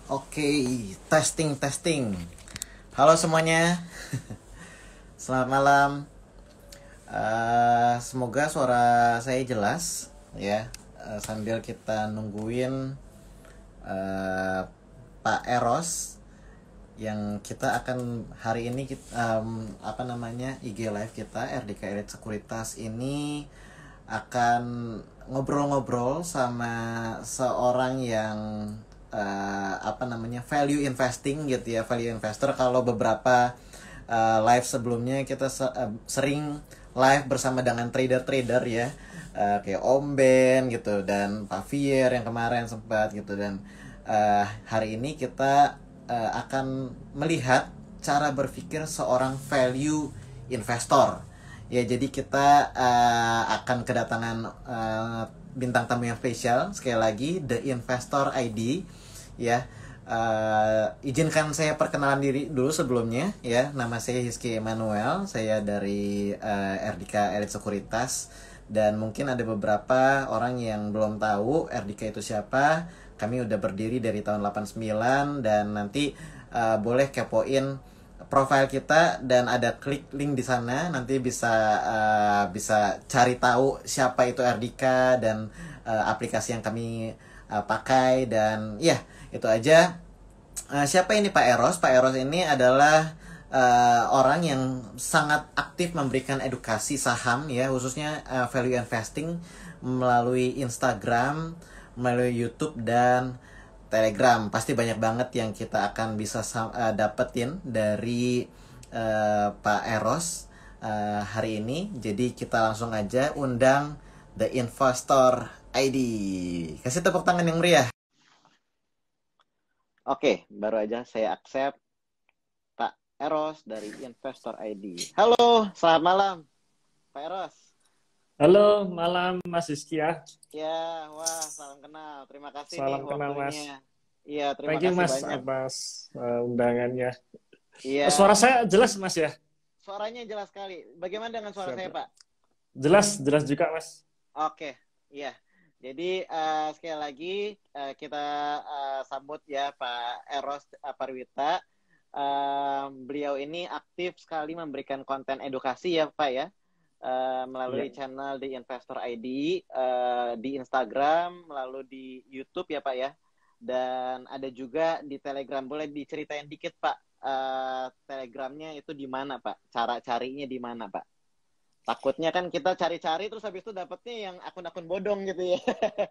Oke, testing testing. Halo semuanya, selamat malam. Semoga suara saya jelas ya. Sambil kita nungguin eh, Pak Eros yang kita akan hari ini IG live kita RDK Elite Sekuritas ini akan ngobrol-ngobrol sama seorang yang value investing gitu ya, value investor. Kalau beberapa live sebelumnya kita sering live bersama dengan trader-trader ya, kayak Om Ben gitu dan Pak Fier yang kemarin sempat gitu. Dan hari ini kita akan melihat cara berpikir seorang value investor. Ya, jadi kita akan kedatangan bintang tamu yang spesial sekali lagi, The Investor ID ya. Izinkan saya perkenalan diri dulu sebelumnya ya. Nama saya Hizky Emmanuel, saya dari RDK Elite Sekuritas. Dan mungkin ada beberapa orang yang belum tahu RDK itu siapa. Kami udah berdiri dari tahun 89 dan nanti boleh kepoin profile kita dan ada klik link di sana, nanti bisa cari tahu siapa itu RDK dan aplikasi yang kami pakai. Dan ya, itu aja. Siapa ini Pak Eros? Pak Eros ini adalah orang yang sangat aktif memberikan edukasi saham ya, khususnya value investing melalui Instagram, melalui YouTube dan Telegram. Pasti banyak banget yang kita akan bisa dapetin dari Pak Eros hari ini. Jadi kita langsung aja undang The Investor ID. Kasih tepuk tangan yang meriah. Oke, baru aja saya accept Pak Eros dari Investor ID. Halo, selamat malam Pak Eros. Halo, malam Mas Iskia. Ya, wah, salam kenal. Terima kasih nih Salam kenal Mas. waktunya. Iya, terima Thank you kasih Mas banyak. atas undangannya. Suara Iya, saya jelas Mas ya? suaranya jelas sekali. Bagaimana dengan suara Siap. saya, Pak? Jelas, jelas juga Mas. Oke, iya. Jadi sekali lagi kita sambut ya Pak Eros Parwita. Beliau ini aktif sekali memberikan konten edukasi ya Pak ya, Iya. melalui channel di Investor ID, di Instagram, lalu di YouTube ya Pak ya, dan ada juga di Telegram. Boleh diceritain dikit Pak, Telegramnya itu di mana Pak? Cara carinya di mana Pak? Takutnya kan kita cari-cari terus habis itu dapetnya yang akun-akun bodong gitu ya.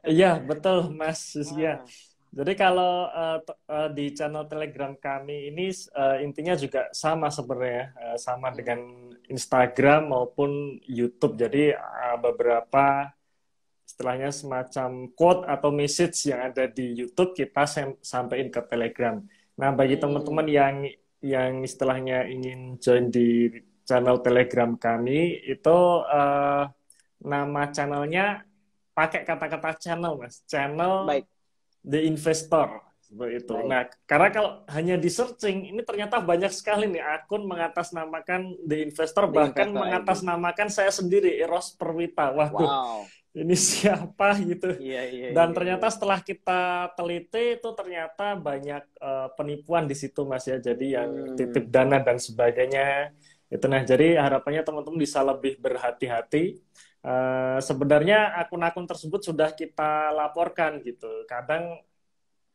Iya, betul Mas Iskia. Ah, Jadi kalau di channel Telegram kami ini intinya juga sama sebenarnya, sama dengan Instagram maupun YouTube. Jadi beberapa istilahnya semacam quote atau message yang ada di YouTube kita sampaikan ke Telegram. Nah, bagi teman-teman yang istilahnya ingin join di channel Telegram kami itu nama channelnya pakai kata-kata channel, Mas. Channel baik, The Investor seperti itu. baik. Nah, karena kalau hanya di searching ini ternyata banyak sekali nih akun mengatasnamakan The Investor, The bahkan Investor ID. mengatasnamakan saya sendiri Eros Perwita. Waduh, Wow. ini siapa gitu. Iya, iya, Dan iya, iya. ternyata setelah kita teliti itu ternyata banyak penipuan di situ Mas ya. Jadi yang titip dana dan sebagainya itu. Nah, jadi harapannya teman-teman bisa lebih berhati-hati. Sebenarnya akun-akun tersebut sudah kita laporkan gitu. Kadang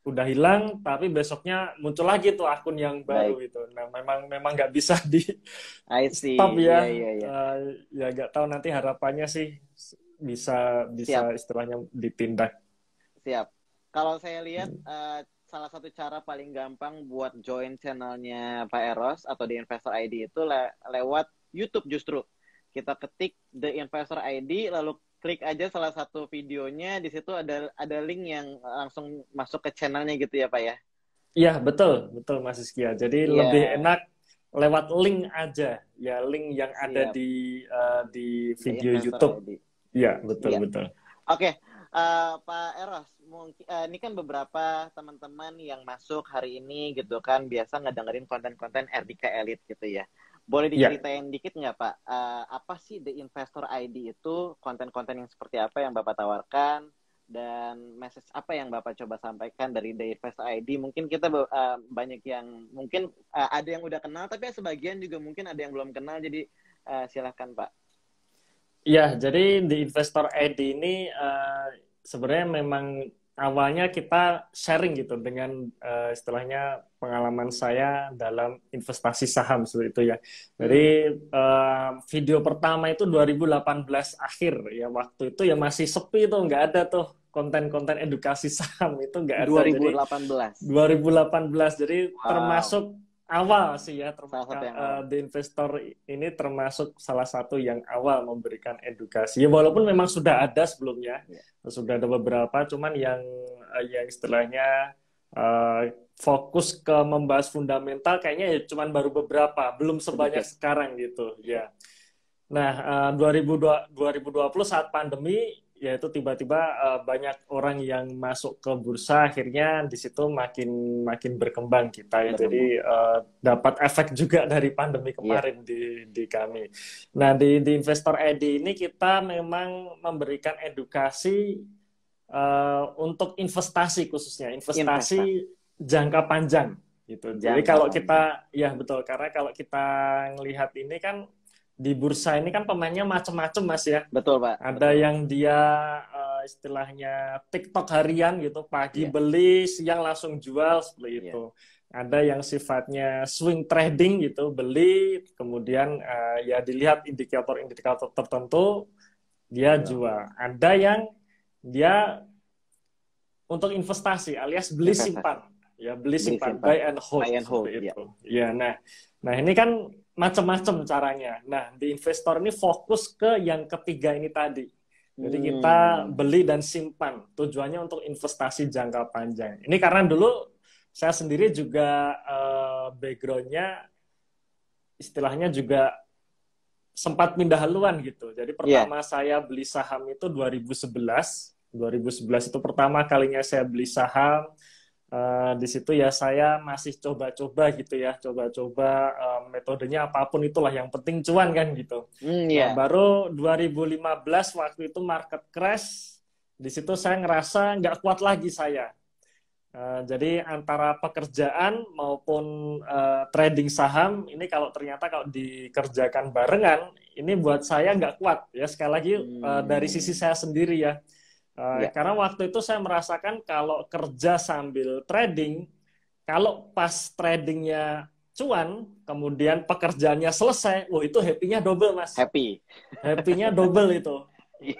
udah hilang tapi besoknya muncul lagi tuh akun yang baru Baik. itu. Nah, memang nggak bisa di I stop see. Iya, ya. iya, iya. Ya nggak tahu nanti harapannya sih bisa Siap, bisa istilahnya ditindak. siap. Kalau saya lihat salah satu cara paling gampang buat join channelnya Pak Eros atau The Investor ID itu lewat YouTube justru. Kita ketik The Investor ID lalu klik aja salah satu videonya, di situ ada link yang langsung masuk ke channelnya gitu ya Pak ya. Iya, betul, betul Mas Iskia. Jadi lebih Iya, enak lewat link aja, ya link yang ada siap. di The video Investor YouTube. ID. Iya, betul, Iya. betul. Oke, Pak Eros, mungkin ini kan beberapa teman-teman yang masuk hari ini gitu kan biasa ngedengerin konten-konten RDK Elite gitu ya. Boleh Iya, diceritain dikit nggak Pak, apa sih The Investor ID itu, konten-konten yang seperti apa yang Bapak tawarkan, Dan message apa yang Bapak coba sampaikan dari The Investor ID? Mungkin kita banyak yang mungkin ada yang udah kenal, tapi sebagian juga mungkin ada yang belum kenal. Jadi silahkan Pak. Ya, jadi di Investor ID ini sebenarnya memang awalnya kita sharing gitu dengan istilahnya pengalaman saya dalam investasi saham seperti itu ya. Jadi video pertama itu 2018 akhir ya, waktu itu ya masih sepi tuh, nggak ada tuh konten-konten edukasi saham, itu nggak ada. 2018. Jadi 2018, jadi termasuk awal sih ya, The Investor ini termasuk salah satu yang awal memberikan edukasi. Ya walaupun memang sudah ada sebelumnya, sudah ada beberapa, cuman yang istilahnya fokus ke membahas fundamental kayaknya ya cuman baru beberapa, belum sebanyak sekarang gitu ya. Nah, 2020 saat pandemi, yaitu tiba-tiba banyak orang yang masuk ke bursa, akhirnya di situ makin berkembang kita ya. Jadi dapat efek juga dari pandemi kemarin di kami. Nah, di Investor ID ini kita memang memberikan edukasi untuk investasi, khususnya investasi jangka panjang gitu. Jadi kalau kita, ya betul, karena kalau kita ngelihat ini kan di bursa ini kan pemainnya macam-macam Mas ya. Betul Pak. Ada yang dia istilahnya TikTok harian gitu, pagi beli, siang langsung jual seperti itu. Ada yang sifatnya swing trading gitu, beli, kemudian ya dilihat indikator-indikator tertentu, dia jual. Ada yang dia untuk investasi alias beli simpan, ya beli simpan, buy and hold, seperti itu. Ya, nah ini kan macam-macam caranya. Nah, di investor ini fokus ke yang ketiga ini tadi. Jadi kita beli dan simpan. Tujuannya untuk investasi jangka panjang. Ini karena dulu saya sendiri juga background-nya istilahnya juga sempat pindah haluan gitu. Jadi pertama saya beli saham itu 2011. 2011 itu pertama kalinya saya beli saham. Di situ ya saya masih coba-coba gitu ya, coba-coba metodenya apapun itulah, yang penting cuan kan gitu. Nah, baru 2015 waktu itu market crash, di situ saya ngerasa nggak kuat lagi saya. Jadi antara pekerjaan maupun trading saham ini kalau dikerjakan barengan, ini buat saya nggak kuat ya, sekali lagi dari sisi saya sendiri ya. Karena waktu itu saya merasakan kalau kerja sambil trading, kalau pas tradingnya cuan, kemudian pekerjaannya selesai, wah itu happy-nya double Mas. Happy-nya double itu.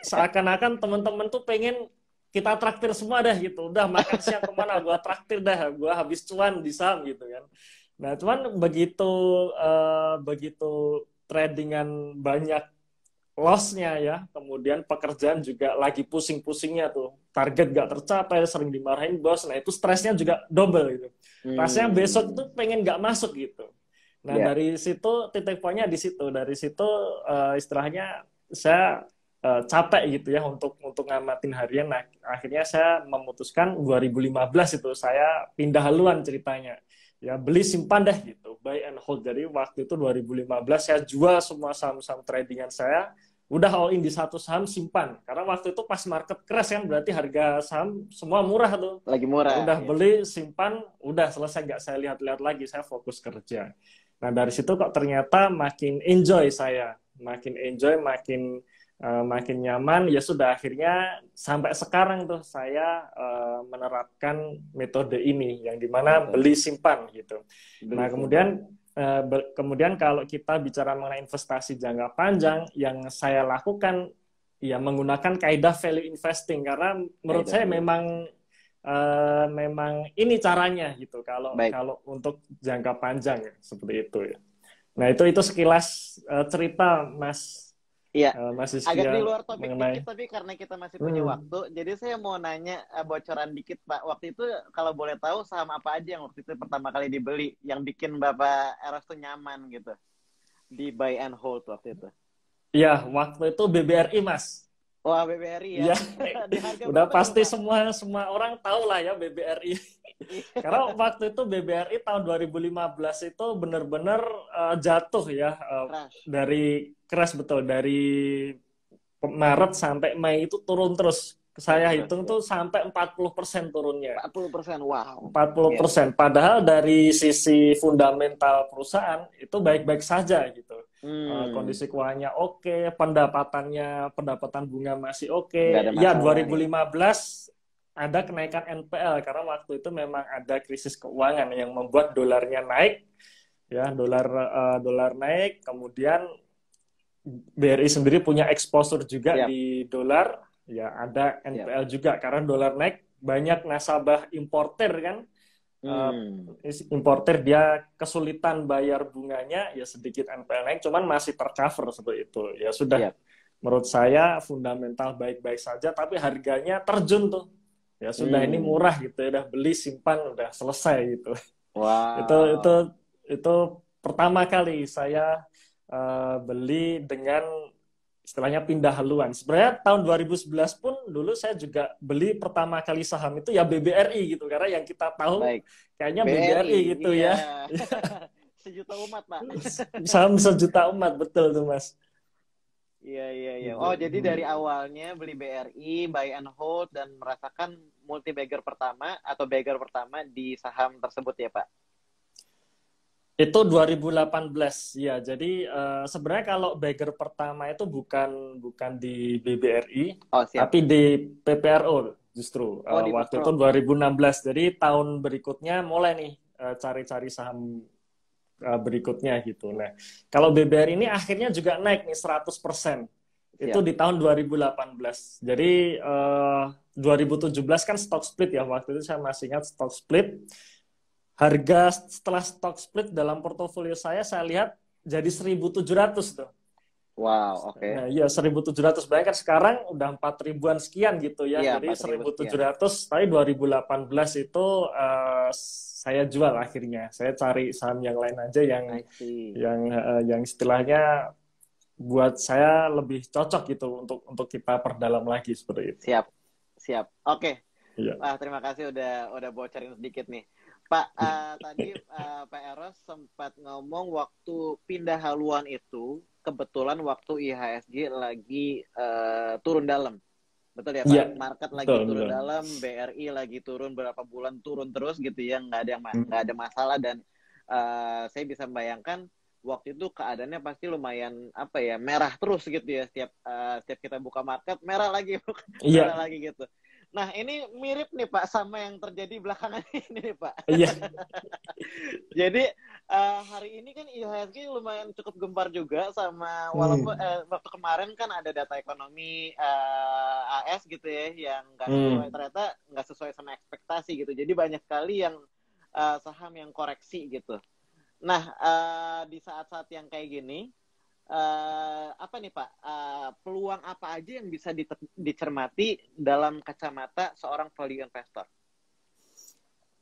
Seakan-akan teman-teman tuh pengen kita traktir semua dah gitu. Udah makan siang kemana, gua traktir dah, gua habis cuan di saham gitu kan. Nah cuman begitu tradingan banyak loss-nya ya, kemudian pekerjaan juga lagi pusing-pusingnya tuh, target gak tercapai, sering dimarahin bos, nah itu stresnya juga double gitu. Rasanya besok tuh pengen gak masuk gitu. Nah dari situ titik poinnya di situ, dari situ istilahnya saya capek gitu ya untuk ngamatin harian. Nah akhirnya saya memutuskan 2015 itu saya pindah haluan ceritanya. Ya beli simpan deh gitu, buy and hold. Jadi waktu itu 2015 saya jual semua saham-saham tradingan saya, udah all in di satu saham, simpan. Karena waktu itu pas market crash kan, berarti harga saham semua murah tuh. Lagi murah. Udah beli, simpan, udah selesai, nggak saya lihat-lihat lagi, saya fokus kerja. Nah dari situ kok ternyata makin enjoy saya, makin nyaman. Ya sudah, akhirnya sampai sekarang tuh saya menerapkan metode ini, yang dimana beli simpan gitu. Nah kemudian kalau kita bicara mengenai investasi jangka panjang, yang saya lakukan ya menggunakan kaidah value investing, karena menurut saya memang ini caranya gitu kalau untuk jangka panjang ya, seperti itu ya. Nah itu sekilas cerita Mas. Iya, agak di luar topik dikit, tapi karena kita masih punya waktu, jadi saya mau nanya bocoran dikit Pak. Waktu itu kalau boleh tahu saham apa aja yang waktu itu pertama kali dibeli, yang bikin Bapak Eros tuh nyaman gitu di buy and hold waktu itu? Iya, waktu itu BBRI Mas. Wah, BBRI ya. Udah pasti semua orang tahu lah ya BBRI. Karena waktu itu BBRI tahun 2015 itu benar-benar jatuh ya, dari crash betul, dari Maret sampai Mei itu turun terus. saya hitung tuh sampai 40% turunnya. 40%, wow. 40%. Padahal dari sisi fundamental perusahaan itu baik-baik saja gitu. Kondisi keuangannya oke, pendapatan bunga masih oke. Ya 2015 ada kenaikan NPL karena waktu itu memang ada krisis keuangan yang membuat dolarnya naik. Ya, dolar naik, kemudian BRI sendiri punya exposure juga di dolar. Ya, ada NPL juga karena dolar naik, banyak nasabah importer kan. Importer dia kesulitan bayar bunganya, ya sedikit NPL naik, cuman masih tercover seperti itu. Ya sudah, menurut saya fundamental baik-baik saja, tapi harganya terjun tuh. Ya sudah, ini murah gitu, udah beli simpan udah selesai gitu. Wow. Itu pertama kali saya beli dengan istilahnya pindah haluan. Sebenarnya tahun 2011 pun dulu saya juga beli pertama kali saham itu ya BBRI gitu, karena yang kita tahu kayaknya BBRI gitu ya. Sejuta umat, Pak. Saham sejuta umat, betul tuh Mas. Iya. Oh, jadi dari awalnya beli BRI, buy and hold, dan merasakan multi bagger pertama atau bagger pertama di saham tersebut ya, Pak? Itu 2018 ya. Jadi sebenarnya kalau bagger pertama itu bukan di BBRI, tapi di PPRO justru. Waktu itu 2016. Jadi tahun berikutnya mulai nih cari-cari saham berikutnya gitu. Nah, kalau BBRI ini akhirnya juga naik nih 100%. Itu di tahun 2018. Jadi 2017 kan stock split ya. Waktu itu saya masih ingat stock split. Harga setelah stock split dalam portofolio saya lihat jadi 1.700 tuh. Wow, oke. Nah, iya 1.700. Bayangkan sekarang udah 4.000-an sekian gitu ya. Jadi 1.700, tapi 2018 itu saya jual akhirnya. Saya cari saham yang lain aja yang istilahnya buat saya lebih cocok gitu untuk kita perdalam lagi seperti itu. Siap. Oke. Iya. Wah, terima kasih udah bocorin sedikit nih. Pak, tadi Pak Eros sempat ngomong waktu pindah haluan itu kebetulan waktu IHSG lagi turun dalam. Betul ya Pak? Yeah, market lagi turun dalam, BRI lagi turun berapa bulan turun terus gitu ya, nggak ada masalah, dan saya bisa membayangkan waktu itu keadaannya pasti lumayan merah terus gitu ya, setiap kita buka market merah lagi merah lagi gitu. Nah, ini mirip nih Pak sama yang terjadi belakangan ini nih Pak. Iya. Jadi hari ini kan IHSG lumayan cukup gempar juga sama, walaupun waktu kemarin kan ada data ekonomi AS gitu ya yang nggak sesuai, ternyata nggak sesuai sama ekspektasi gitu. Jadi banyak sekali yang saham yang koreksi gitu. Nah, di saat-saat yang kayak gini, apa nih Pak, peluang apa aja yang bisa dicermati dalam kacamata seorang value investor?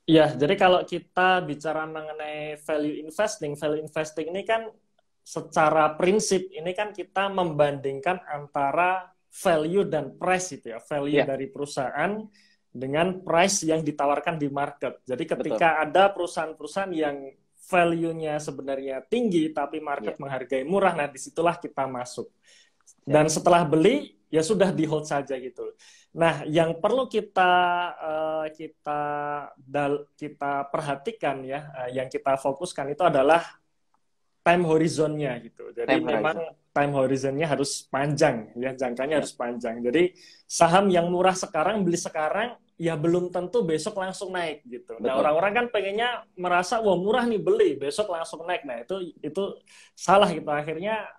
Ya, jadi kalau kita bicara mengenai value investing ini kan secara prinsip ini kan kita membandingkan antara value dan price itu ya, value dari perusahaan dengan price yang ditawarkan di market. Jadi ketika ada perusahaan-perusahaan yang value-nya sebenarnya tinggi tapi market menghargai murah, nah disitulah kita masuk. Dan setelah beli ya sudah di hold saja gitu. Nah, yang perlu kita perhatikan ya, yang kita fokuskan itu adalah time horizonnya gitu. Jadi memang time horizonnya harus panjang ya, jangkanya harus panjang. Jadi saham yang murah sekarang beli sekarang ya belum tentu besok langsung naik gitu. Betul. Nah, orang-orang kan pengennya merasa wah murah nih beli, besok langsung naik. Nah, itu salah gitu. Akhirnya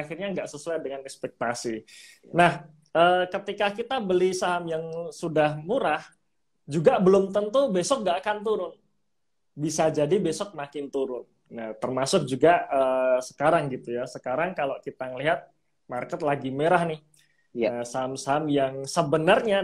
nggak sesuai dengan ekspektasi. Nah, ketika kita beli saham yang sudah murah, juga belum tentu besok nggak akan turun. Bisa jadi besok makin turun. Nah, termasuk juga sekarang gitu ya. Sekarang kalau kita ngelihat market lagi merah nih. Saham-saham yang sebenarnya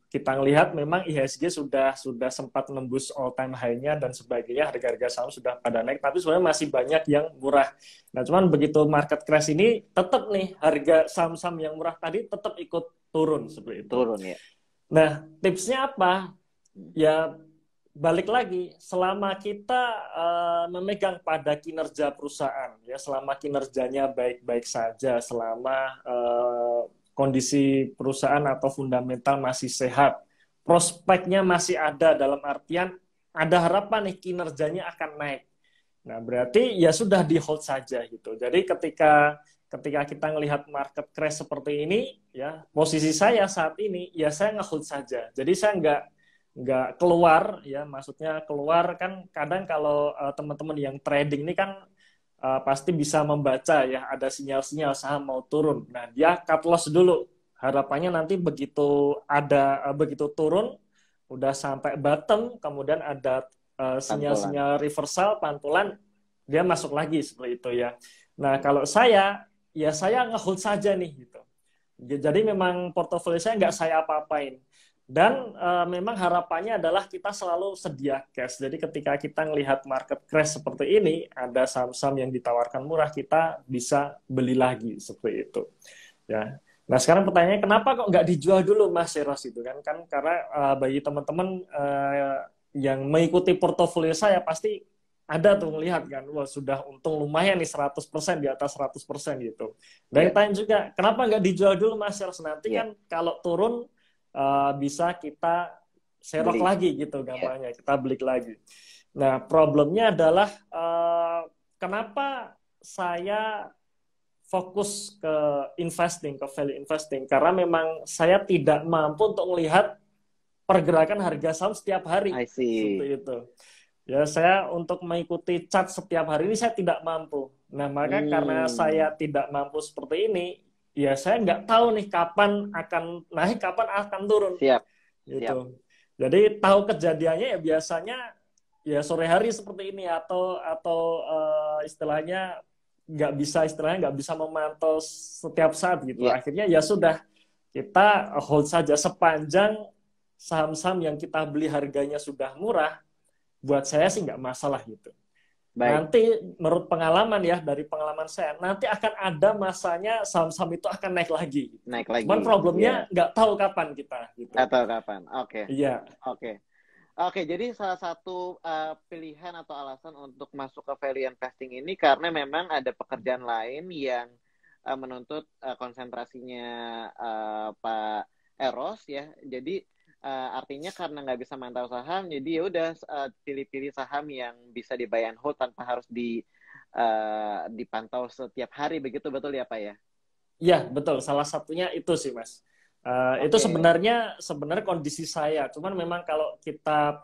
kita ngelihat memang IHSG sudah sempat menembus all time high-nya dan sebagainya, harga-harga saham sudah pada naik, tapi sebenarnya masih banyak yang murah. Nah, cuman begitu market crash ini tetap nih harga saham-saham yang murah tadi tetap ikut turun seperti itu. Turun ya. Nah, tipsnya apa? Ya balik lagi, selama kita memegang pada kinerja perusahaan, ya selama kinerjanya baik-baik saja, selama kondisi perusahaan atau fundamental masih sehat, prospeknya masih ada, dalam artian ada harapan nih kinerjanya akan naik. Nah, berarti ya sudah di hold saja gitu. Jadi ketika kita melihat market crash seperti ini, ya posisi saya saat ini ya saya nge-hold saja. Jadi saya nggak keluar, ya maksudnya keluar kan kadang kalau teman-teman yang trading ini kan pasti bisa membaca ya ada sinyal-sinyal saham mau turun. Nah, dia cut loss dulu. Harapannya nanti begitu turun udah sampai bottom, kemudian ada sinyal-sinyal reversal pantulan, dia masuk lagi seperti itu ya. Nah, kalau saya nge-hold saja nih gitu. Jadi memang portofolio saya nggak saya apa-apain. Dan memang harapannya adalah kita selalu sedia cash. Jadi ketika kita melihat market crash seperti ini, ada saham-saham yang ditawarkan murah, kita bisa beli lagi seperti itu. Ya. Nah, sekarang pertanyaannya kenapa kok nggak dijual dulu Mas Eros itu kan? Karena bagi teman-teman yang mengikuti portofolio saya pasti ada tuh melihat kan, wah sudah untung lumayan nih 100%, di atas 100% gitu. Dan yang tanya juga, kenapa nggak dijual dulu Mas Eros? Nanti kan kalau turun bisa kita serok lagi gitu gampangnya, kita beli lagi. Nah, problemnya adalah kenapa saya fokus ke investing, ke value investing, karena memang saya tidak mampu untuk melihat pergerakan harga saham setiap hari. Seperti itu. Ya, saya untuk mengikuti chart setiap hari ini saya tidak mampu. Nah, maka karena saya tidak mampu seperti ini, ya saya nggak tahu nih kapan akan naik, kapan akan turun. Gitu. Jadi tahu kejadiannya ya biasanya ya sore hari seperti ini atau istilahnya nggak bisa memantau setiap saat gitu. Akhirnya ya sudah, kita hold saja sepanjang saham-saham yang kita beli harganya sudah murah. Buat saya sih nggak masalah gitu. Nanti menurut pengalaman ya, dari pengalaman saya, nanti akan ada masanya saham-saham itu akan naik lagi. Cuman problemnya nggak tahu kapan kita. Gitu. Nggak tahu kapan. Oke. Iya. Oke, jadi salah satu pilihan atau alasan untuk masuk ke value investing ini karena memang ada pekerjaan lain yang menuntut konsentrasinya Pak Eros ya. Jadi artinya karena nggak bisa mantau saham, jadi ya udah pilih-pilih saham yang bisa di buy and hold tanpa harus dipantau setiap hari, begitu betul ya Pak ya? Iya betul, salah satunya itu sih Mas. Itu sebenarnya kondisi saya. Cuman memang kalau kita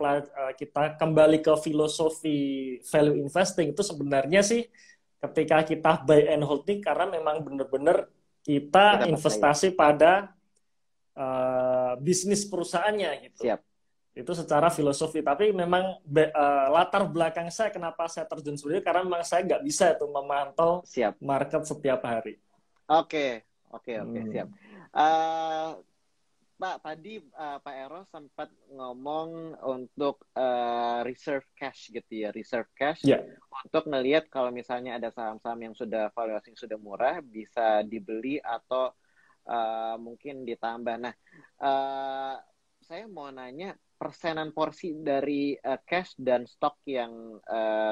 kembali ke filosofi value investing itu sebenarnya sih ketika kita buy and hold nih karena memang benar-benar kita investasi pada bisnis perusahaannya gitu. Itu secara filosofi. Tapi memang latar belakang saya kenapa saya terjun seperti itu karena memang saya nggak bisa itu memantau market setiap hari. Oke, siap. Pak, tadi Pak Eros sempat ngomong untuk reserve cash gitu ya, reserve cash untuk ngelihat kalau misalnya ada saham-saham yang sudah valuasi sudah murah bisa dibeli atau mungkin ditambah. Nah, saya mau nanya persenan porsi dari cash dan stok yang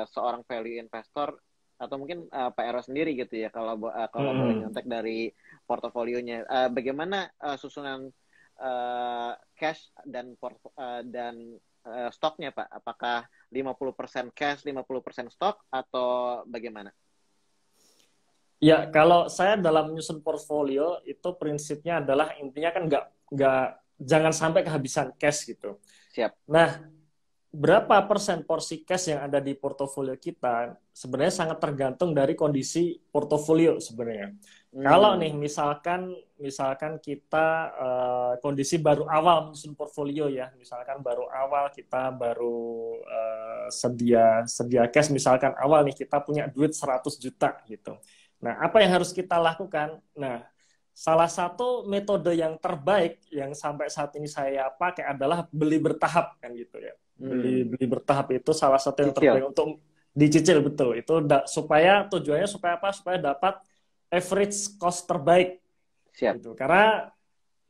seorang value investor atau mungkin Pak Eros sendiri gitu ya kalau boleh nyontek dari portofolionya. Bagaimana susunan cash dan stoknya Pak? Apakah 50% cash, 50% stok atau bagaimana? Ya, kalau saya dalam menyusun portfolio itu prinsipnya adalah intinya kan jangan sampai kehabisan cash gitu. Nah, berapa persen porsi cash yang ada di portofolio kita sebenarnya sangat tergantung dari kondisi portofolio sebenarnya. Kalau nih misalkan kita kondisi baru awal menyusun portfolio ya, misalkan baru awal kita baru sedia cash, misalkan awal nih kita punya duit 100 juta gitu. Nah, apa yang harus kita lakukan? Nah, salah satu metode yang terbaik yang sampai saat ini saya pakai adalah beli bertahap kan gitu ya. Beli bertahap itu salah satu yang terbaik untuk dicicil, betul. Itu supaya tujuannya supaya apa? Supaya dapat average cost terbaik. Gitu. Karena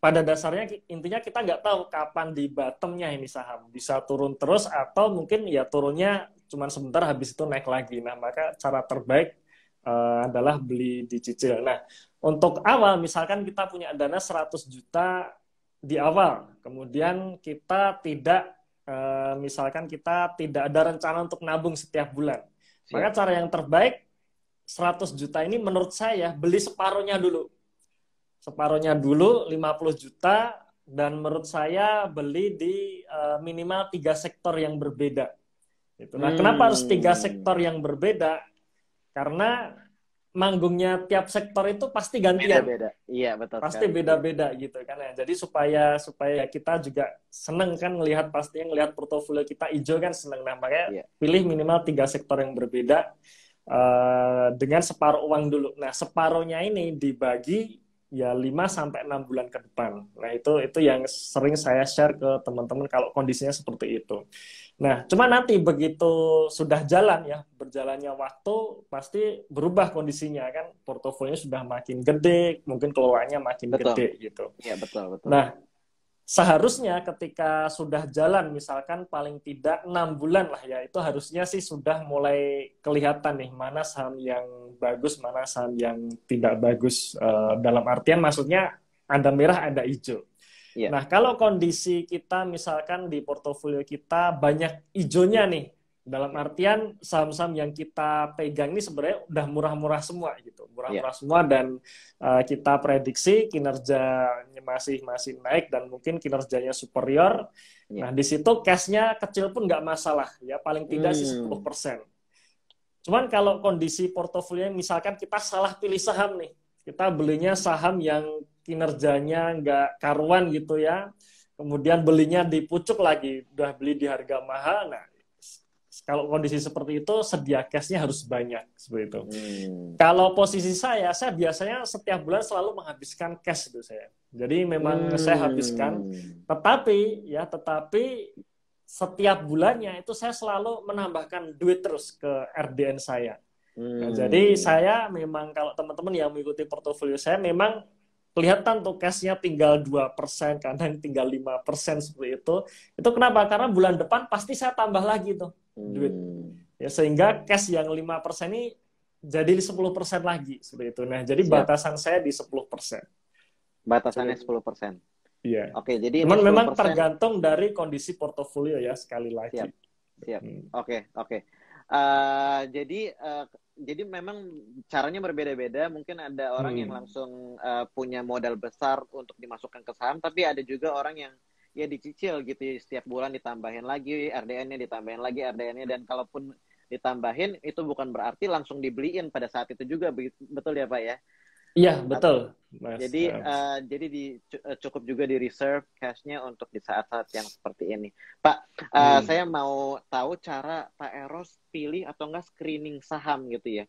pada dasarnya intinya kita nggak tahu kapan di bottomnya ini saham. Bisa turun terus atau mungkin ya turunnya cuma sebentar habis itu naik lagi. Nah, maka cara terbaik adalah beli dicicil. Nah, untuk awal misalkan kita punya dana 100 juta di awal, kemudian kita tidak misalkan kita tidak ada rencana untuk nabung setiap bulan. Maka cara yang terbaik 100 juta ini menurut saya beli separuhnya dulu. Separuhnya dulu 50 juta dan menurut saya beli di minimal 3 sektor yang berbeda. Gitu. Nah, kenapa harus 3 sektor yang berbeda? Karena manggungnya tiap sektor itu pasti gantian. Beda-beda. Iya, betul. Pasti beda-beda gitu kan ya. Jadi supaya kita juga seneng kan ngelihat portofolio kita hijau kan seneng. Nah, makanya pilih minimal 3 sektor yang berbeda dengan separuh uang dulu. Nah, separuhnya ini dibagi ya 5 sampai 6 bulan ke depan. Nah, itu yang sering saya share ke teman-teman kalau kondisinya seperti itu. Nah, cuma nanti begitu sudah jalan ya, berjalannya waktu pasti berubah kondisinya kan, portofolionya sudah makin gede, mungkin keluarnya makin gede gitu. Iya, betul. Nah, seharusnya ketika sudah jalan misalkan paling tidak 6 bulan lah ya, itu harusnya sih sudah mulai kelihatan nih mana saham yang bagus, mana saham yang tidak bagus, dalam artian maksudnya ada merah, ada hijau. Nah, kalau kondisi kita misalkan di portofolio kita banyak hijaunya nih, dalam artian saham-saham yang kita pegang ini sebenarnya udah murah-murah semua gitu, murah-murah semua dan kita prediksi kinerjanya masih naik dan mungkin kinerjanya superior. Nah, di situ cash-nya kecil pun nggak masalah ya, paling tidak sih 10%. Cuman kalau kondisi portofolio misalkan kita salah pilih saham nih, kita belinya saham yang kinerjanya nggak karuan gitu ya, kemudian belinya di pucuk lagi, udah beli di harga mahal. Nah, kalau kondisi seperti itu sedia cashnya harus banyak seperti itu. Kalau posisi saya biasanya setiap bulan selalu menghabiskan cash itu saya. Jadi memang saya habiskan, tetapi setiap bulannya itu saya selalu menambahkan duit terus ke RDN saya. Nah, jadi saya memang kalau teman-teman yang mengikuti portofolio saya memang kelihatan tuh cash-nya tinggal 2%, kadang tinggal 5% seperti itu. Itu kenapa? Karena bulan depan pasti saya tambah lagi tuh duit. Ya, sehingga cash yang 5% ini jadi 10% lagi seperti itu. Nah, jadi batasan saya di 10%. Batasannya 10%. Iya. Oke, jadi cuman memang tergantung dari kondisi portofolio ya, sekali lagi. Siap. Oke. Jadi memang caranya berbeda-beda. Mungkin ada orang yang langsung punya modal besar untuk dimasukkan ke saham, tapi ada juga orang yang ya dicicil gitu, setiap bulan ditambahin lagi RDN-nya, ditambahin lagi RDN-nya, dan kalaupun ditambahin itu bukan berarti langsung dibeliin pada saat itu juga, betul ya Pak ya? Iya, betul. Mas. Jadi cukup juga di reserve cash-nya untuk di saat-saat yang seperti ini. Pak, saya mau tahu cara Pak Eros pilih atau enggak screening saham gitu ya.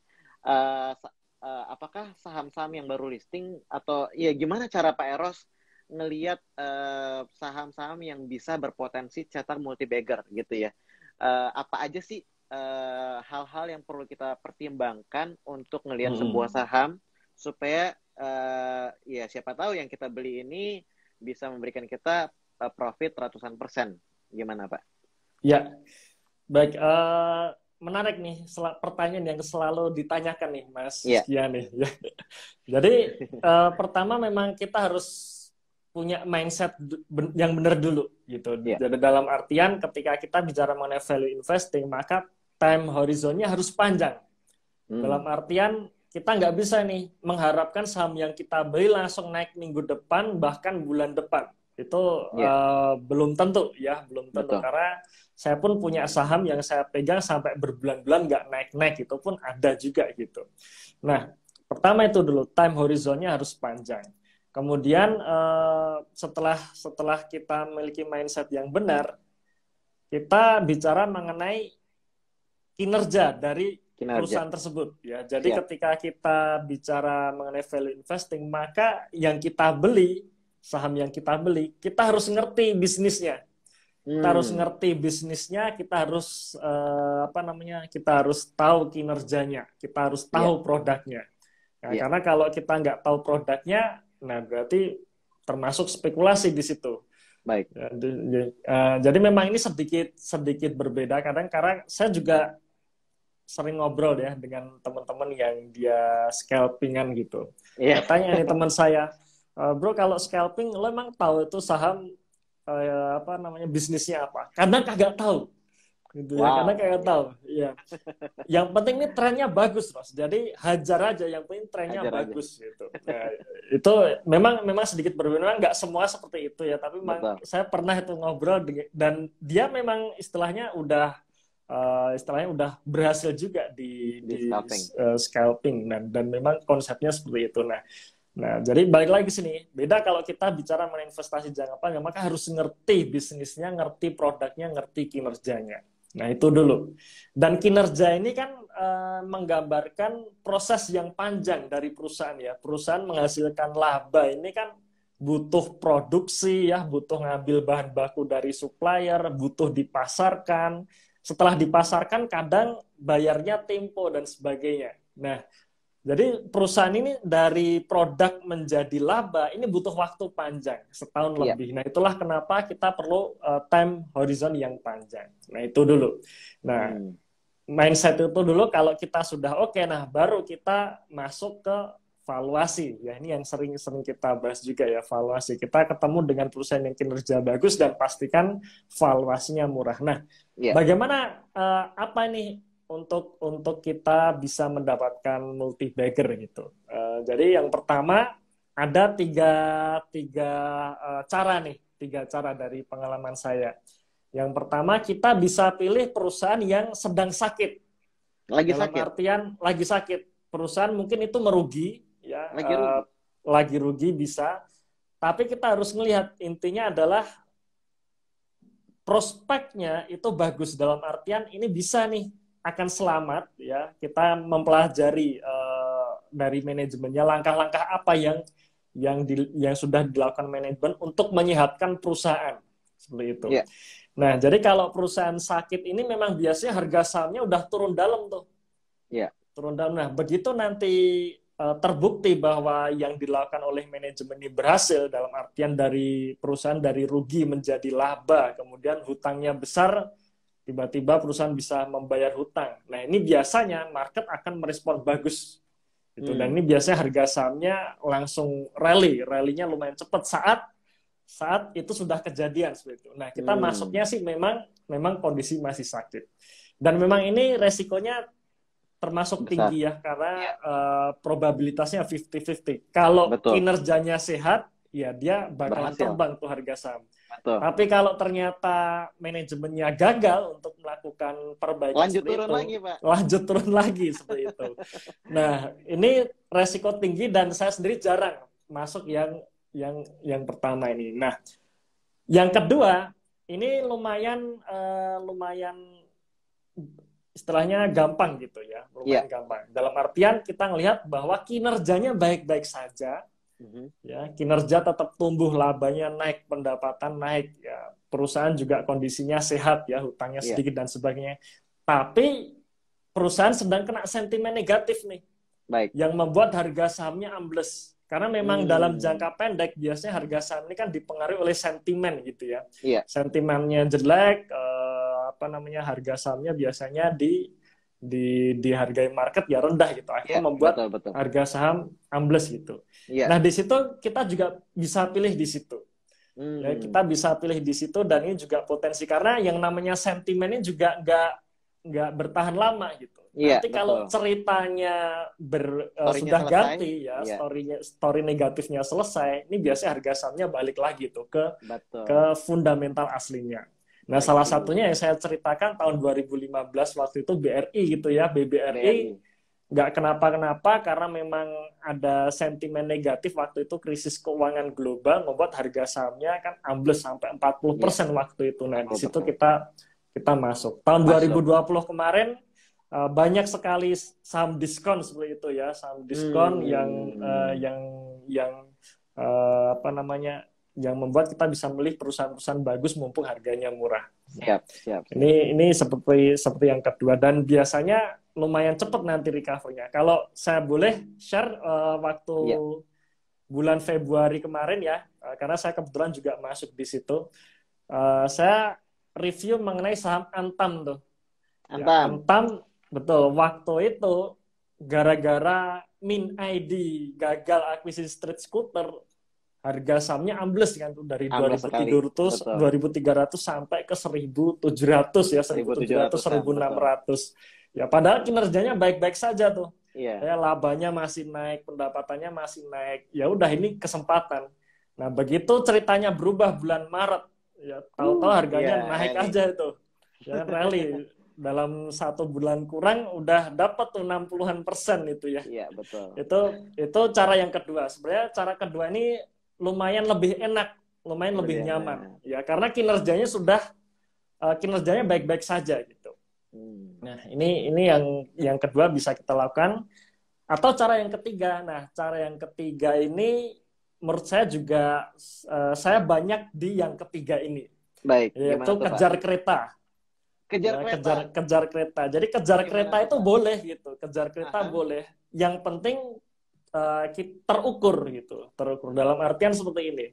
Apakah saham-saham yang baru listing atau ya gimana cara Pak Eros ngelihat saham-saham yang bisa berpotensi cetak multi-bagger gitu ya. Apa aja sih hal-hal yang perlu kita pertimbangkan untuk ngelihat sebuah saham supaya ya siapa tahu yang kita beli ini bisa memberikan kita profit ratusan persen. Gimana Pak? Ya, baik. Menarik nih pertanyaan yang selalu ditanyakan nih Mas Giani. Ya. Jadi pertama memang kita harus punya mindset yang benar dulu gitu. Jadi dalam artian ketika kita bicara mengenai value investing, maka time horizonnya harus panjang. Dalam artian kita nggak bisa nih mengharapkan saham yang kita beli langsung naik minggu depan, bahkan bulan depan. Itu belum tentu ya, belum tentu. Karena saya pun punya saham yang saya pegang sampai berbulan-bulan nggak naik-naik, itu pun ada juga gitu. Nah, pertama itu dulu, time horizonnya harus panjang. Kemudian setelah kita memiliki mindset yang benar, kita bicara mengenai kinerja dari perusahaan tersebut ya. Jadi ketika kita bicara mengenai value investing, maka yang kita beli, saham yang kita beli, kita harus ngerti bisnisnya. Kita harus ngerti bisnisnya, kita harus kita harus tahu kinerjanya, kita harus tahu produknya. Nah, karena kalau kita nggak tahu produknya, nah berarti termasuk spekulasi di situ. Baik. Jadi memang ini sedikit berbeda kadang, karena saya juga sering ngobrol ya dengan teman-teman yang dia scalpingan gitu. Iya. Katanya nih teman saya, bro kalau scalping lo emang tahu itu saham apa namanya bisnisnya apa? Kadang kagak tahu gitu ya, karena kagak tahu. Iya. Yang penting ini trennya bagus, Mas. Jadi hajar aja, yang penting trennya bagus gitu. Nah, itu memang sedikit berbeda. Memang nggak semua seperti itu ya, tapi memang saya pernah itu ngobrol dan dia memang istilahnya udah berhasil juga di scalping dan memang konsepnya seperti itu. Nah, jadi balik lagi sini, beda kalau kita bicara mengenai investasi jangka panjang, maka harus ngerti bisnisnya, ngerti produknya, ngerti kinerjanya. Nah, itu dulu. Dan kinerja ini kan menggambarkan proses yang panjang dari perusahaan ya. Perusahaan menghasilkan laba ini kan butuh produksi ya, butuh ngambil bahan baku dari supplier, butuh dipasarkan. Setelah dipasarkan kadang bayarnya tempo dan sebagainya. Nah, jadi perusahaan ini dari produk menjadi laba ini butuh waktu panjang, setahun lebih. Nah, itulah kenapa kita perlu time horizon yang panjang. Nah, itu dulu. Nah, mindset itu dulu kalau kita sudah oke, nah baru kita masuk ke valuasi. Ya, ini yang sering kita bahas juga ya, valuasi. Kita ketemu dengan perusahaan yang kinerja bagus dan pastikan valuasinya murah. Nah, bagaimana apa nih untuk kita bisa mendapatkan multi bagger gitu. Jadi yang pertama ada tiga cara dari pengalaman saya. Yang pertama kita bisa pilih perusahaan yang sedang sakit. Dalam artian lagi sakit. Perusahaan mungkin itu merugi ya. Lagi rugi bisa. Tapi kita harus melihat intinya adalah prospeknya itu bagus dalam artian ini bisa nih akan selamat ya, kita mempelajari dari manajemennya langkah-langkah apa yang sudah dilakukan manajemen untuk menyehatkan perusahaan seperti itu. Nah, jadi kalau perusahaan sakit ini memang biasanya harga sahamnya udah turun dalam tuh. Turun dalam. Nah, begitu nanti terbukti bahwa yang dilakukan oleh manajemen ini berhasil dalam artian dari perusahaan dari rugi menjadi laba, kemudian hutangnya besar, tiba-tiba perusahaan bisa membayar hutang. Nah, ini biasanya market akan merespon bagus. Dan ini biasanya harga sahamnya langsung rally-nya lumayan cepat saat itu sudah kejadian seperti itu. Nah, kita masuknya sih memang kondisi masih sakit. Dan memang ini resikonya termasuk tinggi ya, karena probabilitasnya 50-50. Kalau kinerjanya sehat, ya dia bakalan terbang tuh harga saham. Tapi kalau ternyata manajemennya gagal untuk melakukan perbaikan lanjut turun lagi seperti itu. Nah, ini resiko tinggi dan saya sendiri jarang masuk yang pertama ini. Nah, yang kedua ini lumayan istilahnya gampang gitu ya, lumayan gampang. Dalam artian kita ngelihat bahwa kinerjanya baik-baik saja. Ya, kinerja tetap tumbuh, labanya naik, pendapatan naik, ya, perusahaan juga kondisinya sehat ya, hutangnya sedikit dan sebagainya. Tapi perusahaan sedang kena sentimen negatif nih, yang membuat harga sahamnya ambles. Karena memang dalam jangka pendek biasanya harga saham ini kan dipengaruhi oleh sentimen gitu ya. Sentimennya jelek, harga sahamnya biasanya dihargai market ya rendah gitu, akhirnya membuat harga saham ambles gitu. Nah, di situ kita juga bisa pilih di situ. Ya, kita bisa pilih di situ dan ini juga potensi karena yang namanya sentimen ini juga nggak bertahan lama gitu. Nanti kalau ceritanya sudah ganti ya, story negatifnya selesai, ini biasanya harga sahamnya balik lagi tuh ke fundamental aslinya. Nah, salah satunya yang saya ceritakan tahun 2015 waktu itu BRI gitu ya, BBRI nggak kenapa-kenapa karena memang ada sentimen negatif waktu itu, krisis keuangan global membuat harga sahamnya kan ambles sampai 40% waktu itu. Nah, di situ kita masuk. Tahun 2020 kemarin banyak sekali saham diskon seperti itu ya, saham diskon yang membuat kita bisa milih perusahaan-perusahaan bagus mumpung harganya murah. Siap. Ini seperti yang kedua dan biasanya lumayan cepat nanti recovery-nya. Kalau saya boleh share waktu bulan Februari kemarin ya, karena saya kebetulan juga masuk di situ. Saya review mengenai saham Antam tuh. Antam Betul, waktu itu gara-gara Min ID gagal akuisisi Street Scooter, harga sahamnya ambles kan tuh dari Ambles sekali. 2.300 Betul. 2.300 sampai ke 1.700 ya, 1.700 1.600. Ya padahal kinerjanya baik-baik saja tuh. Iya. Ya labanya masih naik, pendapatannya masih naik. Ya udah ini kesempatan. Nah, begitu ceritanya berubah bulan Maret, ya tahu-tahu harganya naik rally. aja itu. Ya rally dalam 1 bulan kurang udah dapat tuh 60-an% itu ya. Iya, betul. Itu cara yang kedua. Sebenarnya cara kedua ini lumayan lebih enak, lumayan lebih nyaman. Ya karena kinerjanya baik-baik saja gitu. Nah, ini yang kedua bisa kita lakukan. Atau cara yang ketiga. Nah, cara yang ketiga ini menurut saya juga saya banyak di yang ketiga ini. Baik, yaitu kejar kereta. Kejar kereta. Jadi kejar kereta itu boleh gitu. Kejar kereta boleh. Yang penting terukur gitu. Terukur dalam artian seperti ini.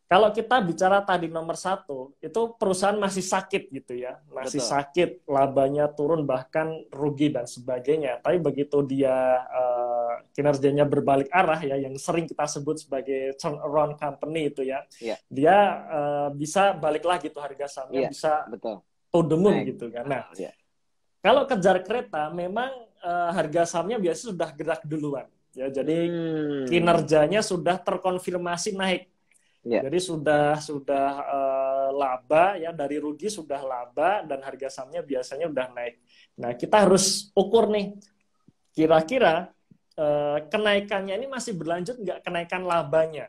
Kalau kita bicara tadi nomor 1, itu perusahaan masih sakit gitu ya. Masih sakit, labanya turun, bahkan rugi dan sebagainya. Tapi begitu dia kinerjanya berbalik arah ya, yang sering kita sebut sebagai turnaround company itu ya. Dia bisa balik lagi tuh harga sahamnya bisa to the moon gitu kan. Nah, kalau kejar kereta memang harga sahamnya biasanya sudah gerak duluan. Ya, jadi kinerjanya sudah terkonfirmasi naik. Jadi sudah laba ya, dari rugi sudah laba dan harga sahamnya biasanya udah naik. Nah, kita harus ukur nih, kira-kira kenaikannya ini masih berlanjut nggak kenaikan labanya?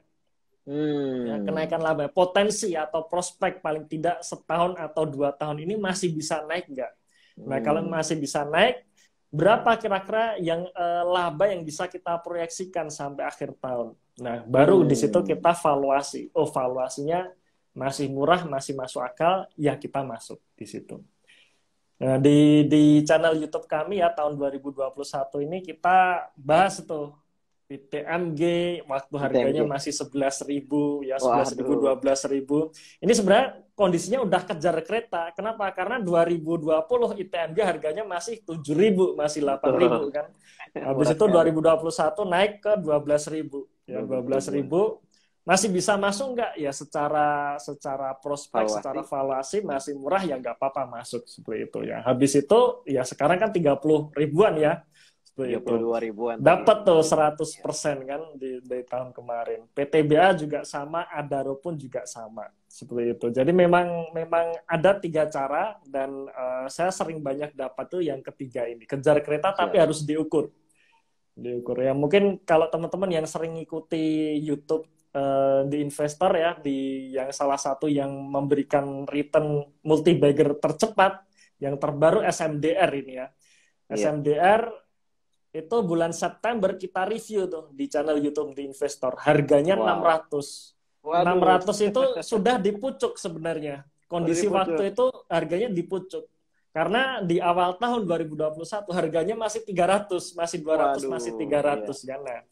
Ya, kenaikan laba, potensi atau prospek paling tidak setahun atau 2 tahun ini masih bisa naik nggak? Nah, kalau masih bisa naik, berapa kira-kira yang laba yang bisa kita proyeksikan sampai akhir tahun? Nah, baru di situ kita valuasi. Oh, valuasinya masih murah, masih masuk akal, ya kita masuk di situ. Nah, di channel YouTube kami ya tahun 2021 ini kita bahas tuh ITMG waktu harganya masih 11.000 ya, 11.000 12.000. Ini sebenarnya kondisinya udah kejar kereta. Kenapa? Karena 2020 ITMG harganya masih 7.000, masih 8.000 kan. Habis itu 2021 naik ke 12.000. Ya, 12.000 masih bisa masuk nggak? Ya secara prospek, secara valuasi masih murah ya nggak apa-apa masuk seperti itu ya. Habis itu ya sekarang kan 30 ribuan ya. 32 ribuan. Dapat tuh 100% kan di tahun kemarin. PTBA juga sama, Adaro pun juga sama. Seperti itu. Jadi memang ada 3 cara dan saya sering banyak dapat tuh yang ketiga ini. Kejar kereta tapi harus diukur. Ya mungkin kalau teman-teman yang sering ngikuti YouTube di investor ya, di yang salah satu yang memberikan return multi-bagger tercepat, yang terbaru SMDR ini ya. SMDR itu bulan September kita review tuh di channel YouTube di investor. Harganya 600. 600 itu sudah dipucuk sebenarnya. Kondisi waktu itu harganya dipucuk. Karena di awal tahun 2021 harganya masih 300, masih 200, masih 300 kan. Nah,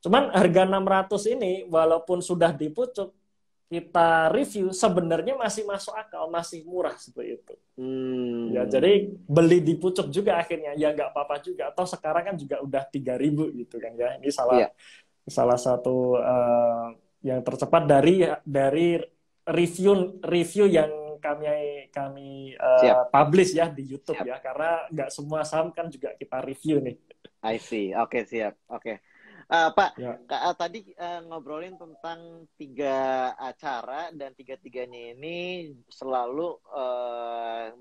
cuman harga 600 ini walaupun sudah dipucuk, kita review sebenarnya masih masuk akal, masih murah seperti itu. Ya, jadi beli di pucuk juga akhirnya ya nggak apa-apa juga. Atau sekarang kan juga udah 3.000 gitu kan ya. Ini salah satu yang tercepat dari review yang kami publish ya di YouTube ya. Karena nggak semua saham kan juga kita review nih. I see. Oke, siap. Oke. Pak, tadi ngobrolin tentang 3 acara dan 3-tiganya ini selalu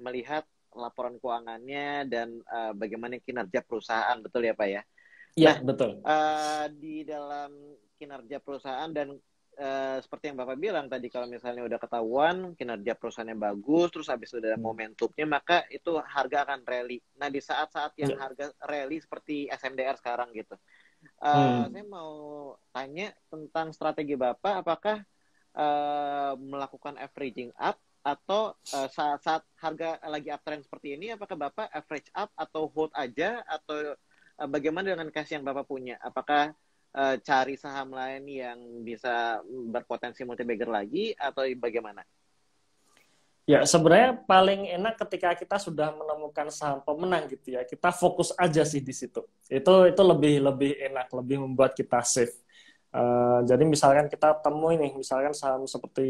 melihat laporan keuangannya dan bagaimana kinerja perusahaan, betul ya Pak ya? Iya, betul. Di dalam kinerja perusahaan dan seperti yang Bapak bilang tadi, kalau misalnya udah ketahuan kinerja perusahaannya bagus, terus habis udah momentumnya, maka itu harga akan rally. Nah, di saat-saat yang harga rally seperti SMDR sekarang gitu, saya mau tanya tentang strategi Bapak, apakah melakukan averaging up atau saat harga lagi uptrend seperti ini, apakah Bapak average up atau hold aja, atau bagaimana dengan cash yang Bapak punya? Apakah cari saham lain yang bisa berpotensi multi-bagger lagi atau bagaimana? Ya, sebenarnya paling enak ketika kita sudah menemukan saham pemenang gitu ya. Kita fokus aja sih di situ. Itu lebih enak, lebih membuat kita safe. Jadi misalkan kita temui nih, misalkan saham seperti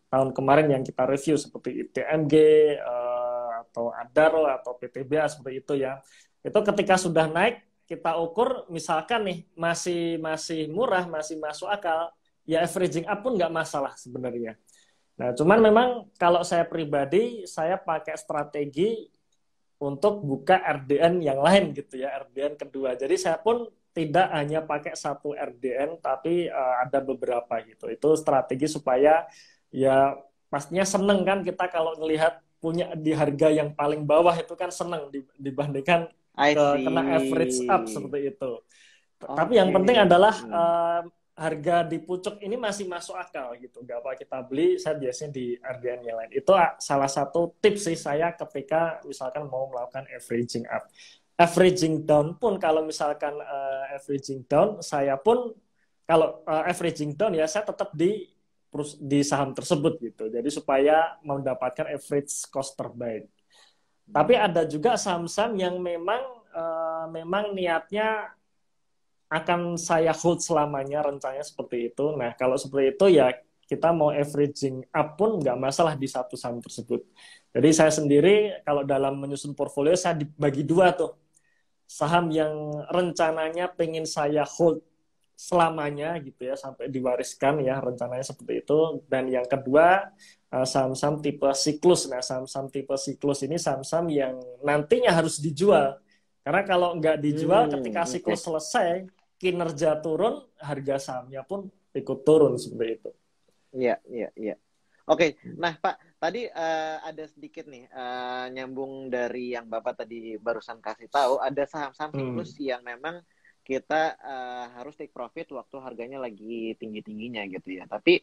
tahun kemarin yang kita review seperti ITMG atau Adaro atau PTBA seperti itu ya. Itu ketika sudah naik kita ukur misalkan nih masih murah, masih masuk akal, ya averaging up pun nggak masalah sebenarnya. Nah, cuman memang kalau saya pribadi, saya pakai strategi untuk buka RDN yang lain gitu ya, RDN kedua. Jadi saya pun tidak hanya pakai satu RDN, tapi ada beberapa gitu. Itu strategi supaya ya pastinya seneng kan kita kalau melihat punya di harga yang paling bawah itu kan seneng dibandingkan kena average up seperti itu. Tapi yang penting adalah harga di pucuk ini masih masuk akal gitu. Gak apa kita beli, saya biasanya di RDN yang lain. Itu salah satu tips sih saya ketika misalkan mau melakukan averaging up. Averaging down pun kalau misalkan averaging down, saya pun kalau averaging down ya saya tetap di saham tersebut gitu. Jadi supaya mendapatkan average cost terbaik. Tapi ada juga saham-saham yang memang niatnya akan saya hold selamanya, rencananya seperti itu. Nah, kalau seperti itu ya kita mau averaging up pun nggak masalah di satu saham tersebut. Jadi saya sendiri kalau dalam menyusun portfolio saya dibagi dua tuh. Saham yang rencananya pengen saya hold selamanya gitu ya, sampai diwariskan ya, rencananya seperti itu. Dan yang kedua, saham-saham tipe siklus. Nah, saham-saham tipe siklus ini saham-saham yang nantinya harus dijual. Karena kalau nggak dijual ketika siklus selesai, kinerja turun, harga sahamnya pun ikut turun seperti itu. Iya, iya, iya. Oke, nah Pak, tadi ada sedikit nih nyambung dari yang Bapak tadi barusan kasih tahu, ada saham-saham siklus yang memang kita harus take profit waktu harganya lagi tinggi-tingginya gitu ya. Tapi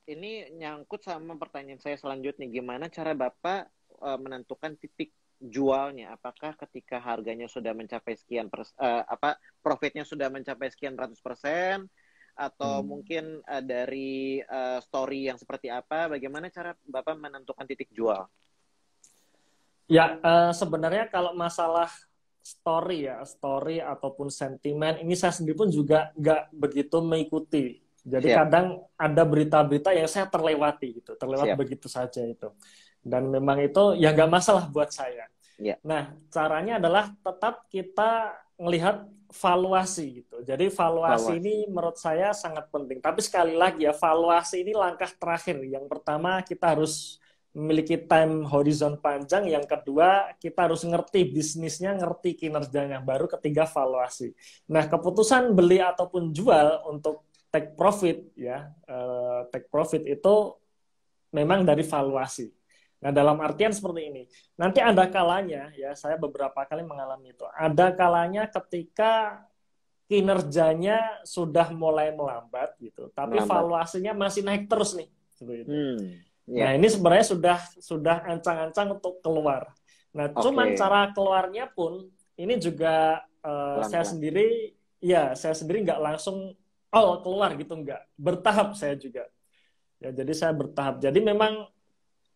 ini nyangkut sama pertanyaan saya selanjutnya, gimana cara Bapak menentukan titik jualnya? Apakah ketika harganya sudah mencapai sekian profitnya sudah mencapai sekian ratus persen, atau mungkin dari story yang seperti apa? Bagaimana cara Bapak menentukan titik jual? Ya, sebenarnya kalau masalah story ataupun sentimen, ini saya sendiri pun juga nggak begitu mengikuti. Jadi kadang ada berita-berita yang saya terlewati gitu, begitu saja itu. Dan memang itu ya nggak masalah buat saya. Nah, caranya adalah tetap kita melihat valuasi gitu. Jadi valuasi ini menurut saya sangat penting. Tapi sekali lagi ya, valuasi ini langkah terakhir. Yang pertama kita harus memiliki time horizon panjang. Yang kedua kita harus ngerti bisnisnya, ngerti kinerjanya. Baru ketiga valuasi. Nah, keputusan beli ataupun jual untuk take profit ya, take profit itu memang dari valuasi. Nah, dalam artian seperti ini. Nanti ada kalanya, ya saya beberapa kali mengalami itu. Ada kalanya ketika kinerjanya sudah mulai melambat gitu, tapi valuasinya masih naik terus nih. Seperti itu. Nah, ini sebenarnya sudah ancang-ancang untuk keluar. Nah, cuman cara keluarnya pun ini juga saya sendiri nggak langsung keluar gitu, nggak. Bertahap saya juga. Ya, jadi saya bertahap. Jadi memang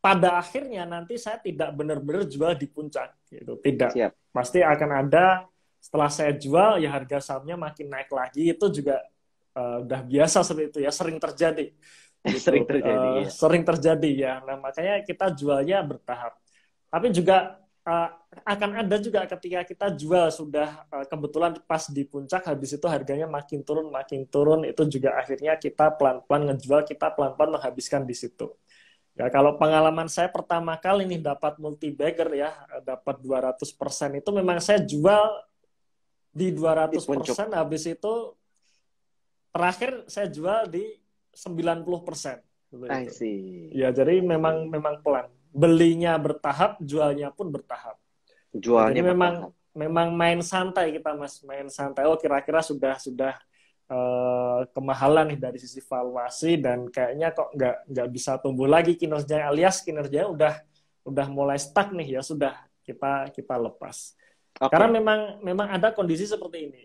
pada akhirnya nanti saya tidak benar-benar jual di puncak gitu, tidak. Pasti akan ada setelah saya jual ya harga sahamnya makin naik lagi, itu juga udah biasa seperti itu ya, sering terjadi gitu. Sering terjadi ya. Nah, makanya kita jualnya bertahap, tapi juga akan ada juga ketika kita jual sudah kebetulan pas di puncak, habis itu harganya makin turun, itu juga akhirnya kita pelan-pelan ngejual, kita pelan-pelan menghabiskan di situ. Ya, kalau pengalaman saya pertama kali nih dapat multi bagger ya, dapat 200%, itu memang saya jual di 200%, habis itu terakhir saya jual di 90%. Ya, jadi memang pelan. Belinya bertahap, jualnya pun bertahap. Jadi memang main santai kita, Mas, main santai. Oh, kira-kira sudah kemahalan nih dari sisi valuasi, dan kayaknya kok nggak bisa tumbuh lagi kinerjanya, alias kinerjanya udah mulai stuck nih, ya sudah kita lepas. Karena memang ada kondisi seperti ini.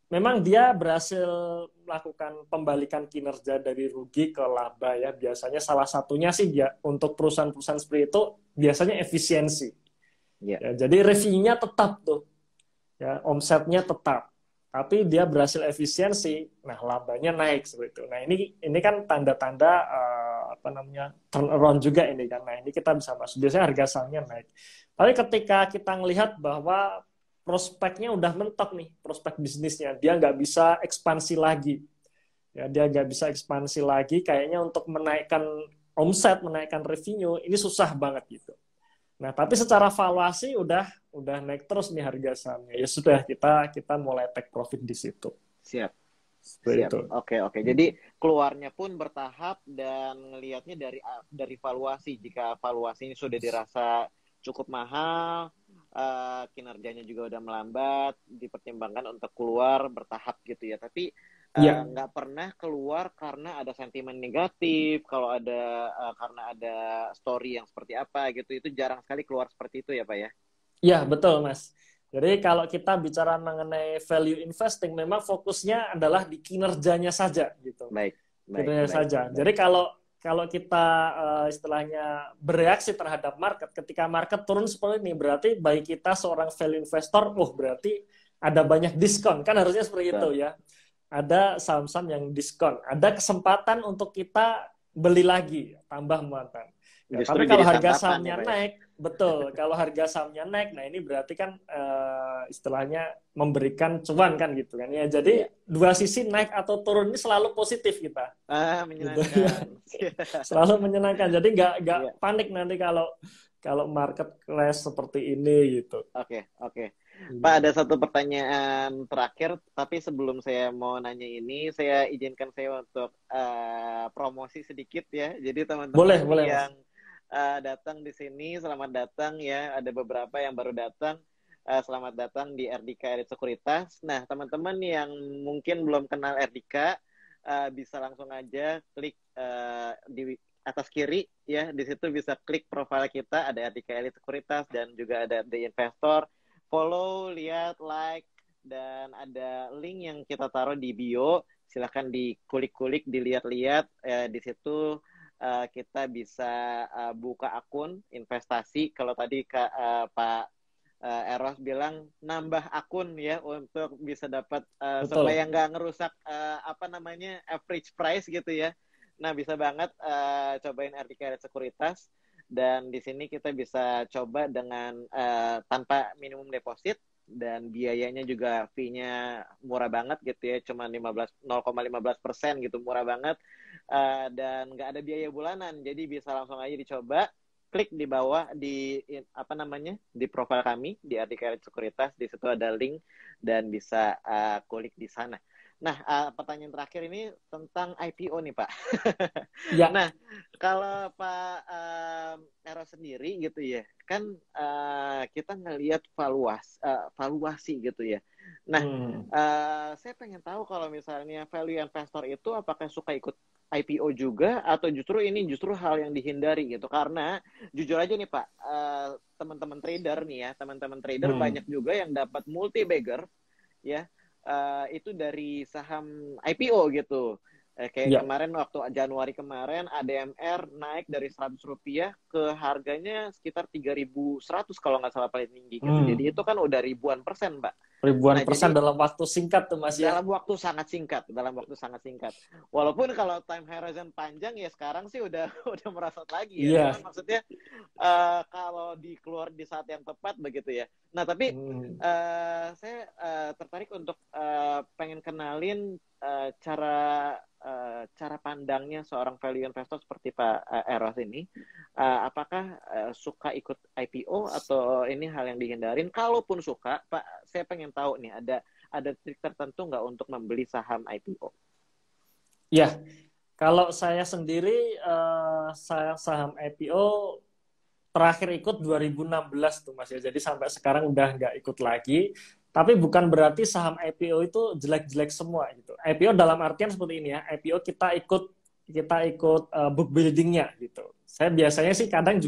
Memang dia berhasil melakukan pembalikan kinerja dari rugi ke laba ya. Biasanya salah satunya sih ya untuk perusahaan-perusahaan seperti itu biasanya efisiensi. Yeah. Ya, jadi revenue-nya tetap tuh, ya omsetnya tetap, tapi dia berhasil efisiensi, nah labanya naik seperti itu. Nah ini kan tanda-tanda apa namanya turnaround juga ini kan. Nah ini kita bisa masuk. Biasanya harga sahamnya naik. Tapi ketika kita ngelihat bahwa prospeknya udah mentok nih, prospek bisnisnya, dia nggak bisa ekspansi lagi. Ya, dia nggak bisa ekspansi lagi, kayaknya untuk menaikkan omset, menaikkan revenue, ini susah banget gitu. Nah, tapi secara valuasi udah naik terus nih harga sahamnya. Ya sudah, kita mulai take profit di situ. Siap. Siap. Itu. Oke. Jadi keluarnya pun bertahap dan ngelihatnya dari valuasi. Jika valuasi ini sudah dirasa cukup mahal, kinerjanya juga udah melambat, dipertimbangkan untuk keluar bertahap gitu ya. Tapi nggak pernah keluar karena ada sentimen negatif, kalau ada karena ada story yang seperti apa gitu, itu jarang sekali keluar seperti itu ya Pak ya? Iya betul Mas. Jadi kalau kita bicara mengenai value investing, memang fokusnya adalah di kinerjanya saja gitu. Baik. Kinerjanya saja. Jadi kalau kita istilahnya bereaksi terhadap market, ketika market turun seperti ini, berarti bagi kita seorang value investor, berarti ada banyak diskon. Kan harusnya seperti itu ya. Ada saham-saham yang diskon. Ada kesempatan untuk kita beli lagi, tambah muatan. Ya, tapi kalau harga sahamnya naik, betul. Kalau harga sahamnya naik, nah ini berarti kan istilahnya memberikan cuan kan gitu kan ya. Jadi dua sisi naik atau turun ini selalu positif kita. Menyenangkan. Gitu. Selalu menyenangkan. Jadi nggak panik nanti kalau market crash seperti ini gitu. Oke. Pak, ada satu pertanyaan terakhir, tapi sebelum saya mau nanya ini, saya izinkan saya untuk promosi sedikit ya. Jadi teman-teman yang datang di sini, selamat datang ya. Ada beberapa yang baru datang. Selamat datang di RDK Elite Sekuritas. Nah, teman-teman yang mungkin belum kenal RDK, bisa langsung aja klik di atas kiri ya. Di situ bisa klik profil kita, ada RDK Elite Sekuritas dan juga ada The Investor. Follow, lihat, like, dan ada link yang kita taruh di bio. Silahkan dikulik-kulik, dilihat-lihat. Di situ kita bisa buka akun investasi. Kalau tadi Pak Eros bilang nambah akun ya untuk bisa dapat supaya nggak ngerusak average price gitu ya. Nah bisa banget cobain RDK Sekuritas. Dan di sini kita bisa coba dengan tanpa minimum deposit, dan biayanya juga fee-nya murah banget gitu ya, cuma 0,15% gitu, murah banget, dan nggak ada biaya bulanan, jadi bisa langsung aja dicoba. Klik di bawah di profil kami di RDK Sekuritas, di situ ada link dan bisa klik di sana. Nah, pertanyaan terakhir ini tentang IPO nih, Pak. Ya. Nah, kalau Pak Eros sendiri gitu ya, kan kita ngelihat valuasi gitu ya. Nah, saya pengen tahu kalau misalnya value investor itu apakah suka ikut IPO juga, atau justru hal yang dihindari gitu. Karena jujur aja nih Pak, teman-teman trader nih ya, banyak juga yang dapat multi-bagger ya. Itu dari saham IPO gitu. Kayak kemarin waktu Januari kemarin ADMR naik dari Rp100 ke harganya sekitar 3.100 kalau nggak salah paling tinggi gitu. Jadi itu kan udah ribuan persen, Mbak. Ribuan persen dalam waktu singkat tuh Mas ya. Dalam waktu sangat singkat. Walaupun kalau time horizon panjang ya sekarang sih udah merosot lagi ya. Maksudnya kalau dikeluar di saat yang tepat begitu ya. Nah, tapi saya tertarik untuk pengen kenalin cara pandangnya seorang value investor seperti Pak Eros ini. Apakah suka ikut IPO atau ini hal yang dihindarin? Kalaupun suka, Pak, saya pengen tahu nih, ada trik tertentu nggak untuk membeli saham IPO? Ya, kalau saya sendiri saham IPO terakhir ikut 2016 tuh Mas ya. Jadi sampai sekarang udah nggak ikut lagi. Tapi bukan berarti saham IPO itu jelek-jelek semua gitu. IPO dalam artian seperti ini ya. IPO kita ikut book building-nya gitu. Saya biasanya sih kadang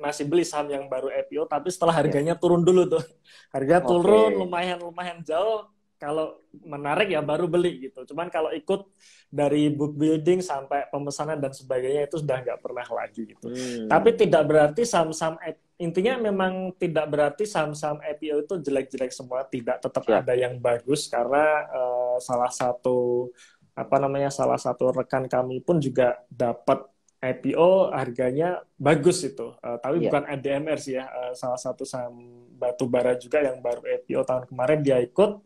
masih beli saham yang baru IPO, tapi setelah harganya turun dulu tuh. Harga turun lumayan jauh, kalau menarik ya baru beli gitu. Cuman kalau ikut dari book building sampai pemesanan dan sebagainya itu sudah nggak pernah lagi gitu. Tapi tidak berarti saham-saham, intinya memang tidak berarti saham-saham IPO itu jelek-jelek semua. Tidak, tetap ada yang bagus karena salah satu rekan kami pun juga dapat IPO harganya bagus itu, tapi bukan ADMR sih ya, salah satu saham batu bara juga yang baru IPO tahun kemarin dia ikut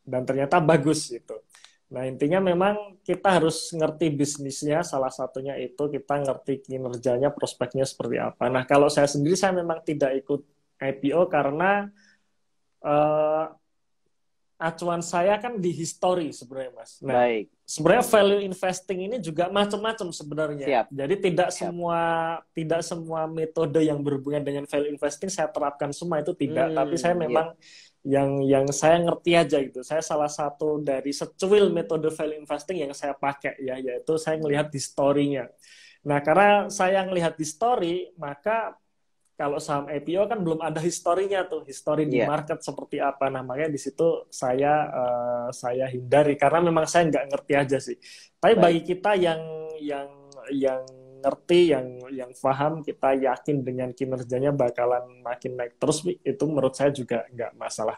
dan ternyata bagus gitu. Nah intinya memang kita harus ngerti bisnisnya, salah satunya itu kita ngerti kinerjanya, prospeknya seperti apa. Nah kalau saya sendiri saya memang tidak ikut IPO karena acuan saya kan di history sebenarnya Mas. Nah, sebenarnya value investing ini juga macam-macam sebenarnya. Jadi tidak semua metode yang berhubungan dengan value investing saya terapkan semua, itu tidak. Tapi saya memang yang saya ngerti aja gitu. Saya salah satu dari secuil metode value investing yang saya pakai ya, yaitu saya melihat historinya. Nah, karena saya melihat history, maka kalau saham IPO kan belum ada historinya tuh, history di market seperti apa. Nah, makanya di situ saya hindari karena memang saya nggak ngerti aja sih. Tapi bagi kita yang ngerti, yang paham, kita yakin dengan kinerjanya bakalan makin naik terus, itu menurut saya juga nggak masalah.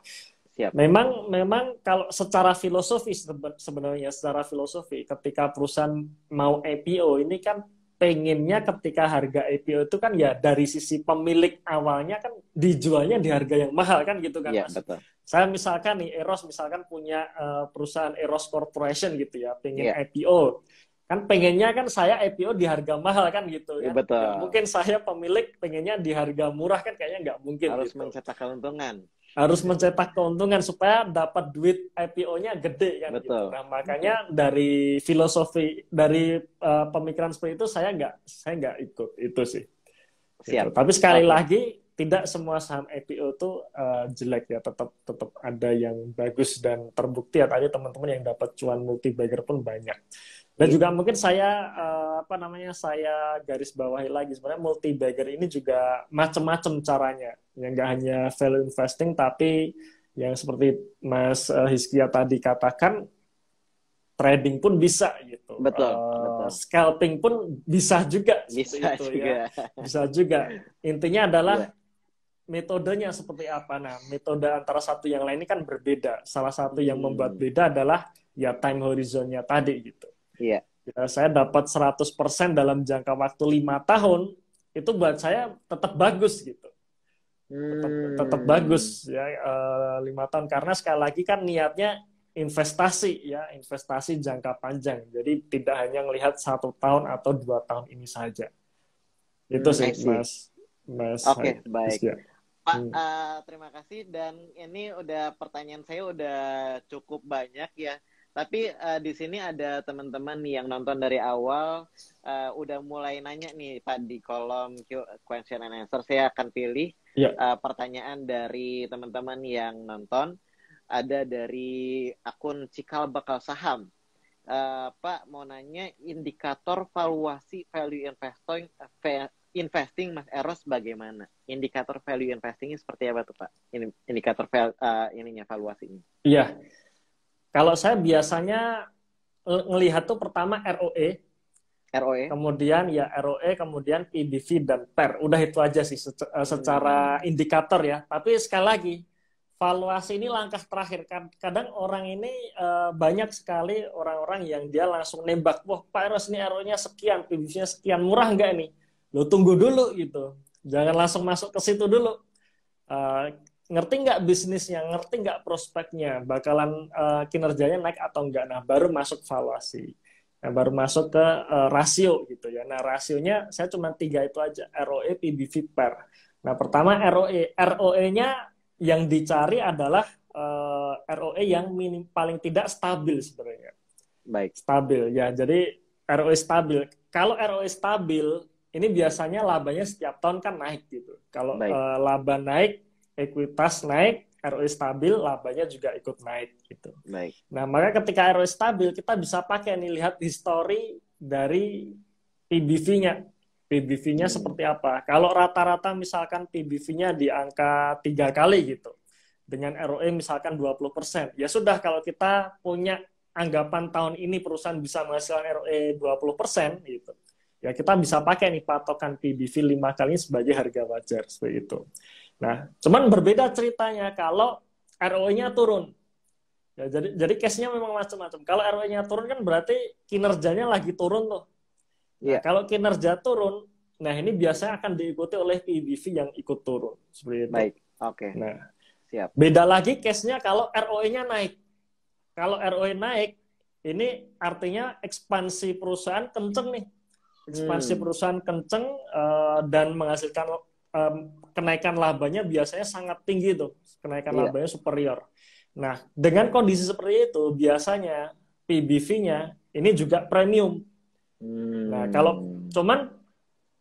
Memang kalau secara filosofi sebenarnya secara filosofi ketika perusahaan mau IPO ini kan pengennya ketika harga IPO itu kan ya dari sisi pemilik awalnya kan dijualnya di harga yang mahal kan gitu kan Mas. Betul. Saya misalkan nih Eros misalkan punya perusahaan Eros Corporation gitu ya, pengen IPO. Kan pengennya kan saya IPO di harga mahal kan gitu ya. Betul. Ya, mungkin saya pemilik pengennya di harga murah kan kayaknya nggak mungkin. Harus gitu. mencetak keuntungan. Harus mencetak keuntungan supaya dapat duit IPO-nya gede kan. Betul. Gitu. Nah makanya dari filosofi, dari pemikiran seperti itu saya nggak ikut itu sih. Gitu. Tapi sekali lagi tidak semua saham IPO itu jelek ya, tetap ada yang bagus dan terbukti ya tadi teman-teman yang dapat cuan multi bagger pun banyak. Dan juga mungkin saya saya garis bawahi lagi sebenarnya multi bagger ini juga macam-macam caranya. Yang nggak hanya value investing tapi yang seperti Mas Hizkia tadi katakan trading pun bisa gitu. Betul. Scalping pun bisa juga. Bisa juga. Intinya adalah metodenya seperti apa. Nah, metode antara satu yang lain ini kan berbeda. Salah satu yang membuat beda adalah ya time horizonnya tadi gitu. Ya, saya dapat 100% dalam jangka waktu 5 tahun, itu buat saya tetap bagus gitu. Tetap bagus ya 5 tahun karena sekali lagi kan niatnya investasi ya, investasi jangka panjang. Jadi tidak hanya melihat 1 tahun atau 2 tahun ini saja. Itu sih Mas. Oke, baik. Ya. Pak, terima kasih dan ini pertanyaan saya udah cukup banyak ya. Tapi di sini ada teman-teman yang nonton dari awal udah mulai nanya nih Pak di kolom question and answer. Saya akan pilih pertanyaan dari teman-teman yang nonton. Ada dari akun Cikal Bakal Saham. Pak mau nanya indikator valuasi value investing Mas Eros bagaimana? Indikator value investing seperti apa tuh Pak? Indikator valuasinya. Iya. Kalau saya biasanya ngelihat tuh pertama ROE, kemudian ya ROE, kemudian PBV dan PER. Udah itu aja sih secara indikator ya. Tapi sekali lagi, valuasi ini langkah terakhir. Kadang orang ini banyak sekali orang-orang yang dia langsung nembak, wah Pak Eros ini ROE-nya sekian, PBV-nya sekian, murah nggak nih? Lo tunggu dulu gitu. Jangan langsung masuk ke situ dulu. Ngerti nggak bisnisnya, ngerti nggak prospeknya, bakalan kinerjanya naik atau enggak. Nah, baru masuk valuasi. Nah, baru masuk ke rasio gitu ya. Nah, rasionya saya cuma 3 itu aja, ROE, PBV, PER. Nah, pertama ROE. ROE-nya yang dicari adalah ROE yang paling tidak stabil sebenarnya. Baik. Stabil ya. Jadi ROE stabil. Kalau ROE stabil, ini biasanya labanya setiap tahun kan naik gitu. Kalau laba naik, ekuitas naik, ROE stabil, labanya juga ikut naik gitu. Baik. Nah, maka ketika ROE stabil, kita bisa pakai nih, lihat history dari PBV-nya. PBV-nya seperti apa. Kalau rata-rata misalkan PBV-nya di angka 3 kali gitu. dengan ROE misalkan 20%. Ya sudah, kalau kita punya anggapan tahun ini perusahaan bisa menghasilkan ROE 20% gitu. Ya kita bisa pakai nih patokan PBV 5 kali sebagai harga wajar seperti itu. Nah, cuman berbeda ceritanya kalau ROE-nya turun. Ya, jadi case-nya memang macam-macam. Kalau ROE-nya turun kan berarti kinerjanya lagi turun tuh. Nah, kalau kinerja turun, nah ini biasanya akan diikuti oleh PBV yang ikut turun. Seperti itu. Baik, oke. Nah, siap. Beda lagi case-nya kalau ROE-nya naik. Kalau ROE naik, ini artinya ekspansi perusahaan kenceng nih. Ekspansi perusahaan kenceng dan menghasilkan kenaikan labanya biasanya sangat tinggi tuh. Kenaikan labanya superior. Nah, dengan kondisi seperti itu, biasanya PBV-nya ini juga premium. Nah, kalau cuman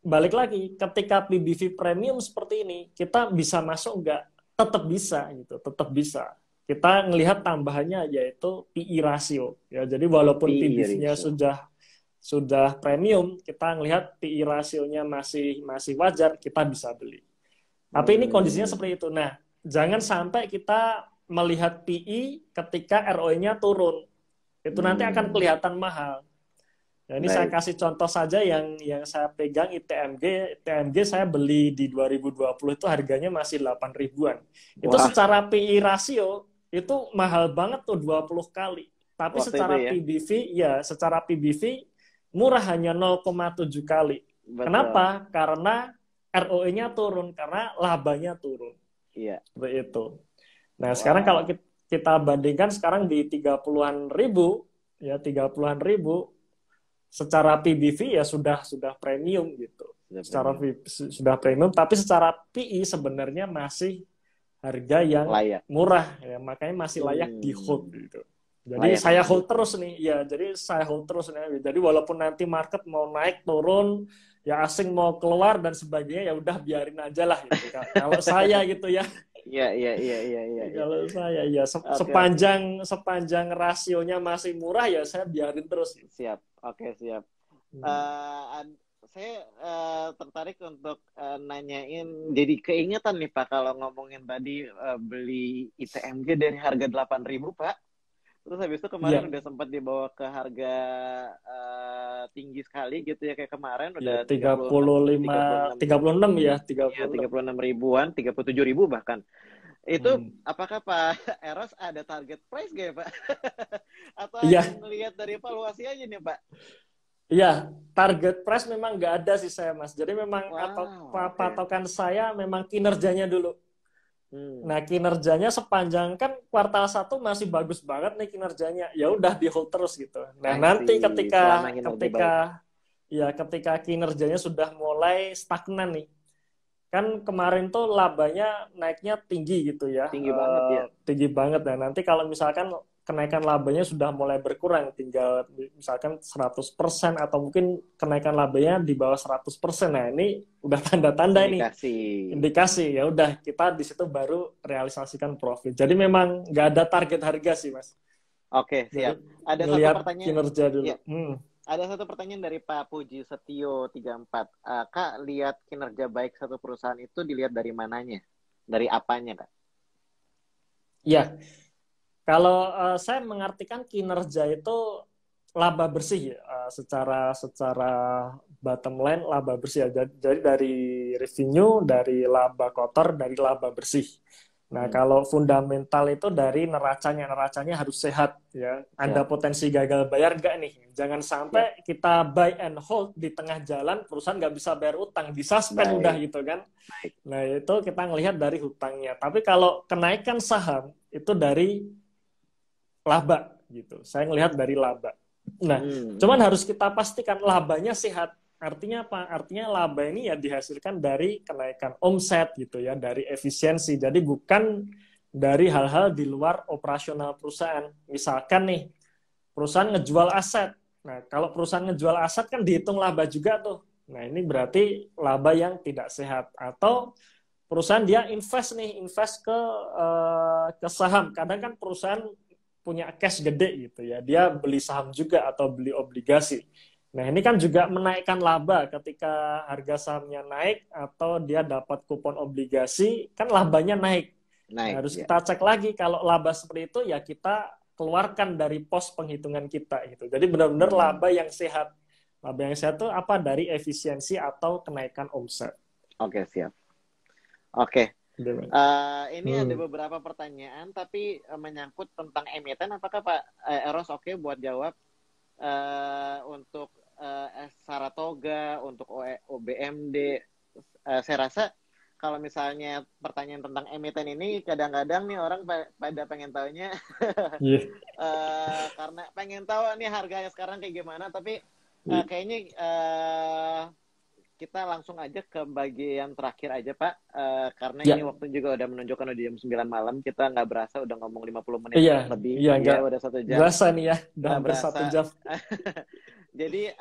balik lagi, ketika PBV premium seperti ini, kita bisa masuk nggak? Tetap bisa gitu, tetap bisa. Kita ngelihat tambahannya yaitu PE ratio. Ya, jadi walaupun PBV-nya sudah premium, kita ngelihat PE ratio-nya masih wajar, kita bisa beli. Tapi ini kondisinya seperti itu. Nah, jangan sampai kita melihat PE ketika ROE-nya turun. Itu nanti akan kelihatan mahal. Nah, ini saya kasih contoh saja yang saya pegang ITMG. ITMG saya beli di 2020 itu harganya masih 8 ribuan. Itu secara PE ratio itu mahal banget tuh 20 kali. Tapi secara PBV, secara PBV murah hanya 0,7 kali. Betul. Kenapa? Karena ROE-nya turun, karena labanya turun. Iya. Seperti itu. Nah, sekarang kalau kita bandingkan sekarang di 30-an ribu, ya 30-an ribu, secara PBV ya sudah premium gitu. Sudah premium, tapi secara PE sebenarnya masih harga yang murah, ya makanya masih layak di hold gitu. Jadi saya hold terus nih, ya jadi saya hold terus nih. Jadi walaupun nanti market mau naik turun, ya asing mau keluar dan sebagainya, ya udah biarin aja lah gitu. Kalau saya gitu ya. Iya. Kalau saya ya sepanjang rasionya masih murah ya saya biarin terus. Siap. Oke, siap. Saya tertarik untuk nanyain, jadi keingetan nih Pak, kalau ngomongin tadi beli ITMG dari harga 8.000 Pak. Terus habis itu kemarin udah sempat dibawa ke harga tinggi sekali gitu ya, kayak kemarin udah 36 ya, 36 ribuan, 37 ribu bahkan. Itu apakah Pak Eros ada target price gak ya Pak? Atau melihat dari evaluasi aja nih Pak? Iya, target price memang nggak ada sih saya Mas. Jadi memang patokan saya memang kinerjanya dulu. Nah, kinerjanya sepanjang kan kuartal 1 masih bagus banget nih kinerjanya. Ya udah di hold terus gitu. Nah, nanti ketika kinerjanya sudah mulai stagnan nih. Kan kemarin tuh labanya naiknya tinggi gitu ya. Tinggi banget ya. Tinggi banget. Nah, nanti kalau misalkan kenaikan labanya sudah mulai berkurang, tinggal misalkan 100% atau mungkin kenaikan labanya di bawah 100%. Nah, ini udah tanda-tanda indikasi. Ya udah, kita di situ baru realisasikan profit. Jadi memang nggak ada target harga sih, Mas. Oke, siap. Ada satu pertanyaan. Kinerja dulu. Ya. Ada satu pertanyaan dari Pak Puji Setio 34. Kak, lihat kinerja baik satu perusahaan itu dilihat dari mananya? Dari apanya, Kak? Iya. Kalau saya mengartikan kinerja itu laba bersih ya, secara bottom line laba bersih ya. Jadi dari revenue, dari laba kotor, dari laba bersih. Nah, kalau fundamental itu dari neracanya harus sehat ya. Ada potensi gagal bayar nggak nih? Jangan sampai kita buy and hold di tengah jalan, perusahaan nggak bisa bayar utang, disuspend udah gitu kan. Nah, itu kita ngelihat dari hutangnya. Tapi kalau kenaikan saham itu dari laba gitu. Saya ngelihat dari laba. Nah, cuman harus kita pastikan labanya sehat. Artinya apa? Artinya laba ini ya dihasilkan dari kenaikan omset gitu ya, dari efisiensi. Jadi bukan dari hal-hal di luar operasional perusahaan. Misalkan nih, perusahaan ngejual aset. Nah, kalau perusahaan ngejual aset kan dihitung laba juga tuh. Nah, ini berarti laba yang tidak sehat. Atau perusahaan dia invest ke saham. Kadang kan perusahaan punya cash gede gitu ya. Dia beli saham juga atau beli obligasi. Nah, ini kan juga menaikkan laba ketika harga sahamnya naik atau dia dapat kupon obligasi, kan labanya naik. Naik, harus ya. kita cek lagi kalau laba seperti itu ya kita keluarkan dari pos penghitungan kita gitu. Jadi benar-benar laba yang sehat. Laba yang sehat itu apa? Dari efisiensi atau kenaikan omset. Oke, siap. Oke. Ini ada beberapa pertanyaan tapi menyangkut tentang emiten. Apakah Pak Eros oke buat jawab untuk Saratoga, untuk OBMD? Saya rasa kalau misalnya pertanyaan tentang emiten ini kadang-kadang nih orang pada pengen tahunya karena pengen tahu nih harganya sekarang kayak gimana, tapi kayaknya kita langsung aja ke bagian terakhir aja Pak, karena ini waktu juga udah menunjukkan udah jam 9 malam, kita nggak berasa udah ngomong 50 menit lebih, udah 1 jam. Berasa nih ya, udah hampir 1 jam. Jadi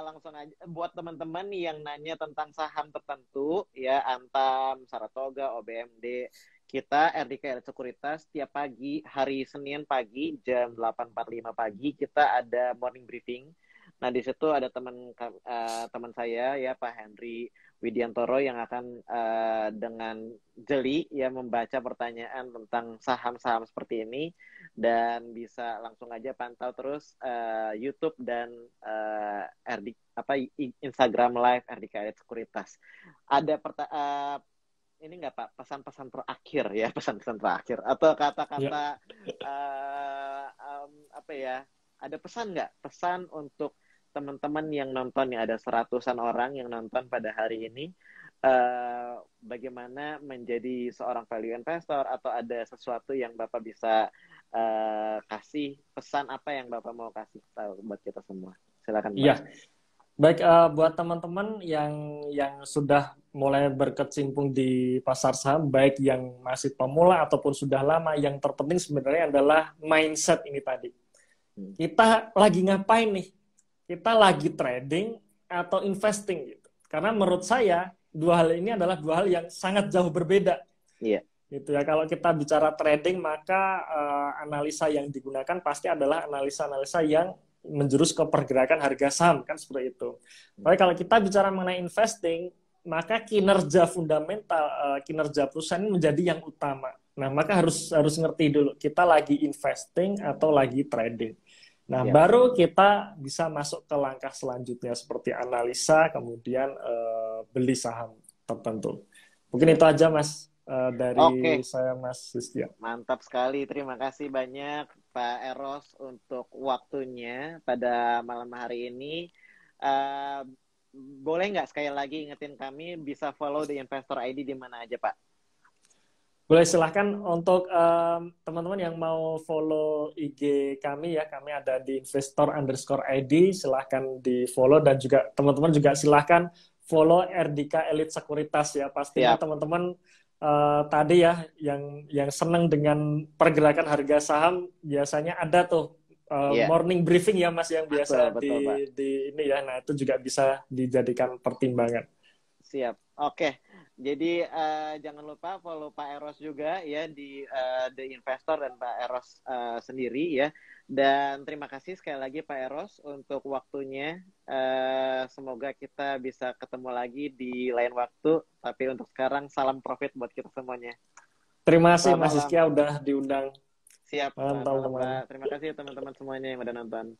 langsung aja buat teman-teman yang nanya tentang saham tertentu ya, Antam, Saratoga, OBMD, kita RDK Elite Sekuritas tiap pagi hari Senin pagi jam 8.45 pagi kita ada morning briefing. Nah di situ ada teman saya ya Pak Henry Widiantoro yang akan dengan jeli ya membaca pertanyaan tentang saham-saham seperti ini, dan bisa langsung aja pantau terus YouTube dan Instagram Live RDK Elite Sekuritas. Ada ini nggak Pak pesan-pesan terakhir ya, pesan-pesan terakhir atau kata-kata apa ya? Ada pesan nggak? Pesan untuk teman-teman yang nonton, ya ada 100-an orang yang nonton pada hari ini, bagaimana menjadi seorang value investor, atau ada sesuatu yang Bapak bisa kasih pesan, apa yang Bapak mau kasih tahu buat kita semua? Silakan Pak. Iya. Baik, buat teman-teman yang sudah mulai berkecimpung di pasar saham, baik yang masih pemula ataupun sudah lama, yang terpenting sebenarnya adalah mindset ini tadi. Kita lagi ngapain nih? Kita lagi trading atau investing gitu. Karena menurut saya dua hal ini adalah dua hal yang sangat jauh berbeda. Iya. Gitu ya. Kalau kita bicara trading, maka analisa yang digunakan pasti adalah analisa-analisa yang menjurus ke pergerakan harga saham, kan seperti itu. Tapi kalau kita bicara mengenai investing, maka kinerja fundamental, kinerja perusahaan ini menjadi yang utama. Nah, maka harus ngerti dulu kita lagi investing atau lagi trading. Nah, baru kita bisa masuk ke langkah selanjutnya seperti analisa, kemudian beli saham tertentu. Mungkin itu aja Mas dari saya, Mas Rizky. Mantap sekali, terima kasih banyak Pak Eros untuk waktunya pada malam hari ini. Boleh nggak sekali lagi ingetin kami bisa follow The Investor ID di mana aja Pak? Boleh, silahkan untuk teman-teman yang mau follow IG kami ya, kami ada di investor_ID, silahkan di follow, dan juga teman-teman juga silahkan follow RDK Elite Sekuritas ya. Pastinya teman-teman tadi ya yang senang dengan pergerakan harga saham, biasanya ada tuh morning briefing ya Mas yang biasa betul, di ini ya. Nah itu juga bisa dijadikan pertimbangan. Siap, oke. Jadi jangan lupa follow Pak Eros juga ya di The Investor dan Pak Eros sendiri ya. Dan terima kasih sekali lagi Pak Eros untuk waktunya. Semoga kita bisa ketemu lagi di lain waktu. Tapi untuk sekarang salam profit buat kita semuanya. Terima kasih Mas Rizky udah diundang. Siap. Terima kasih teman-teman semuanya yang udah nonton.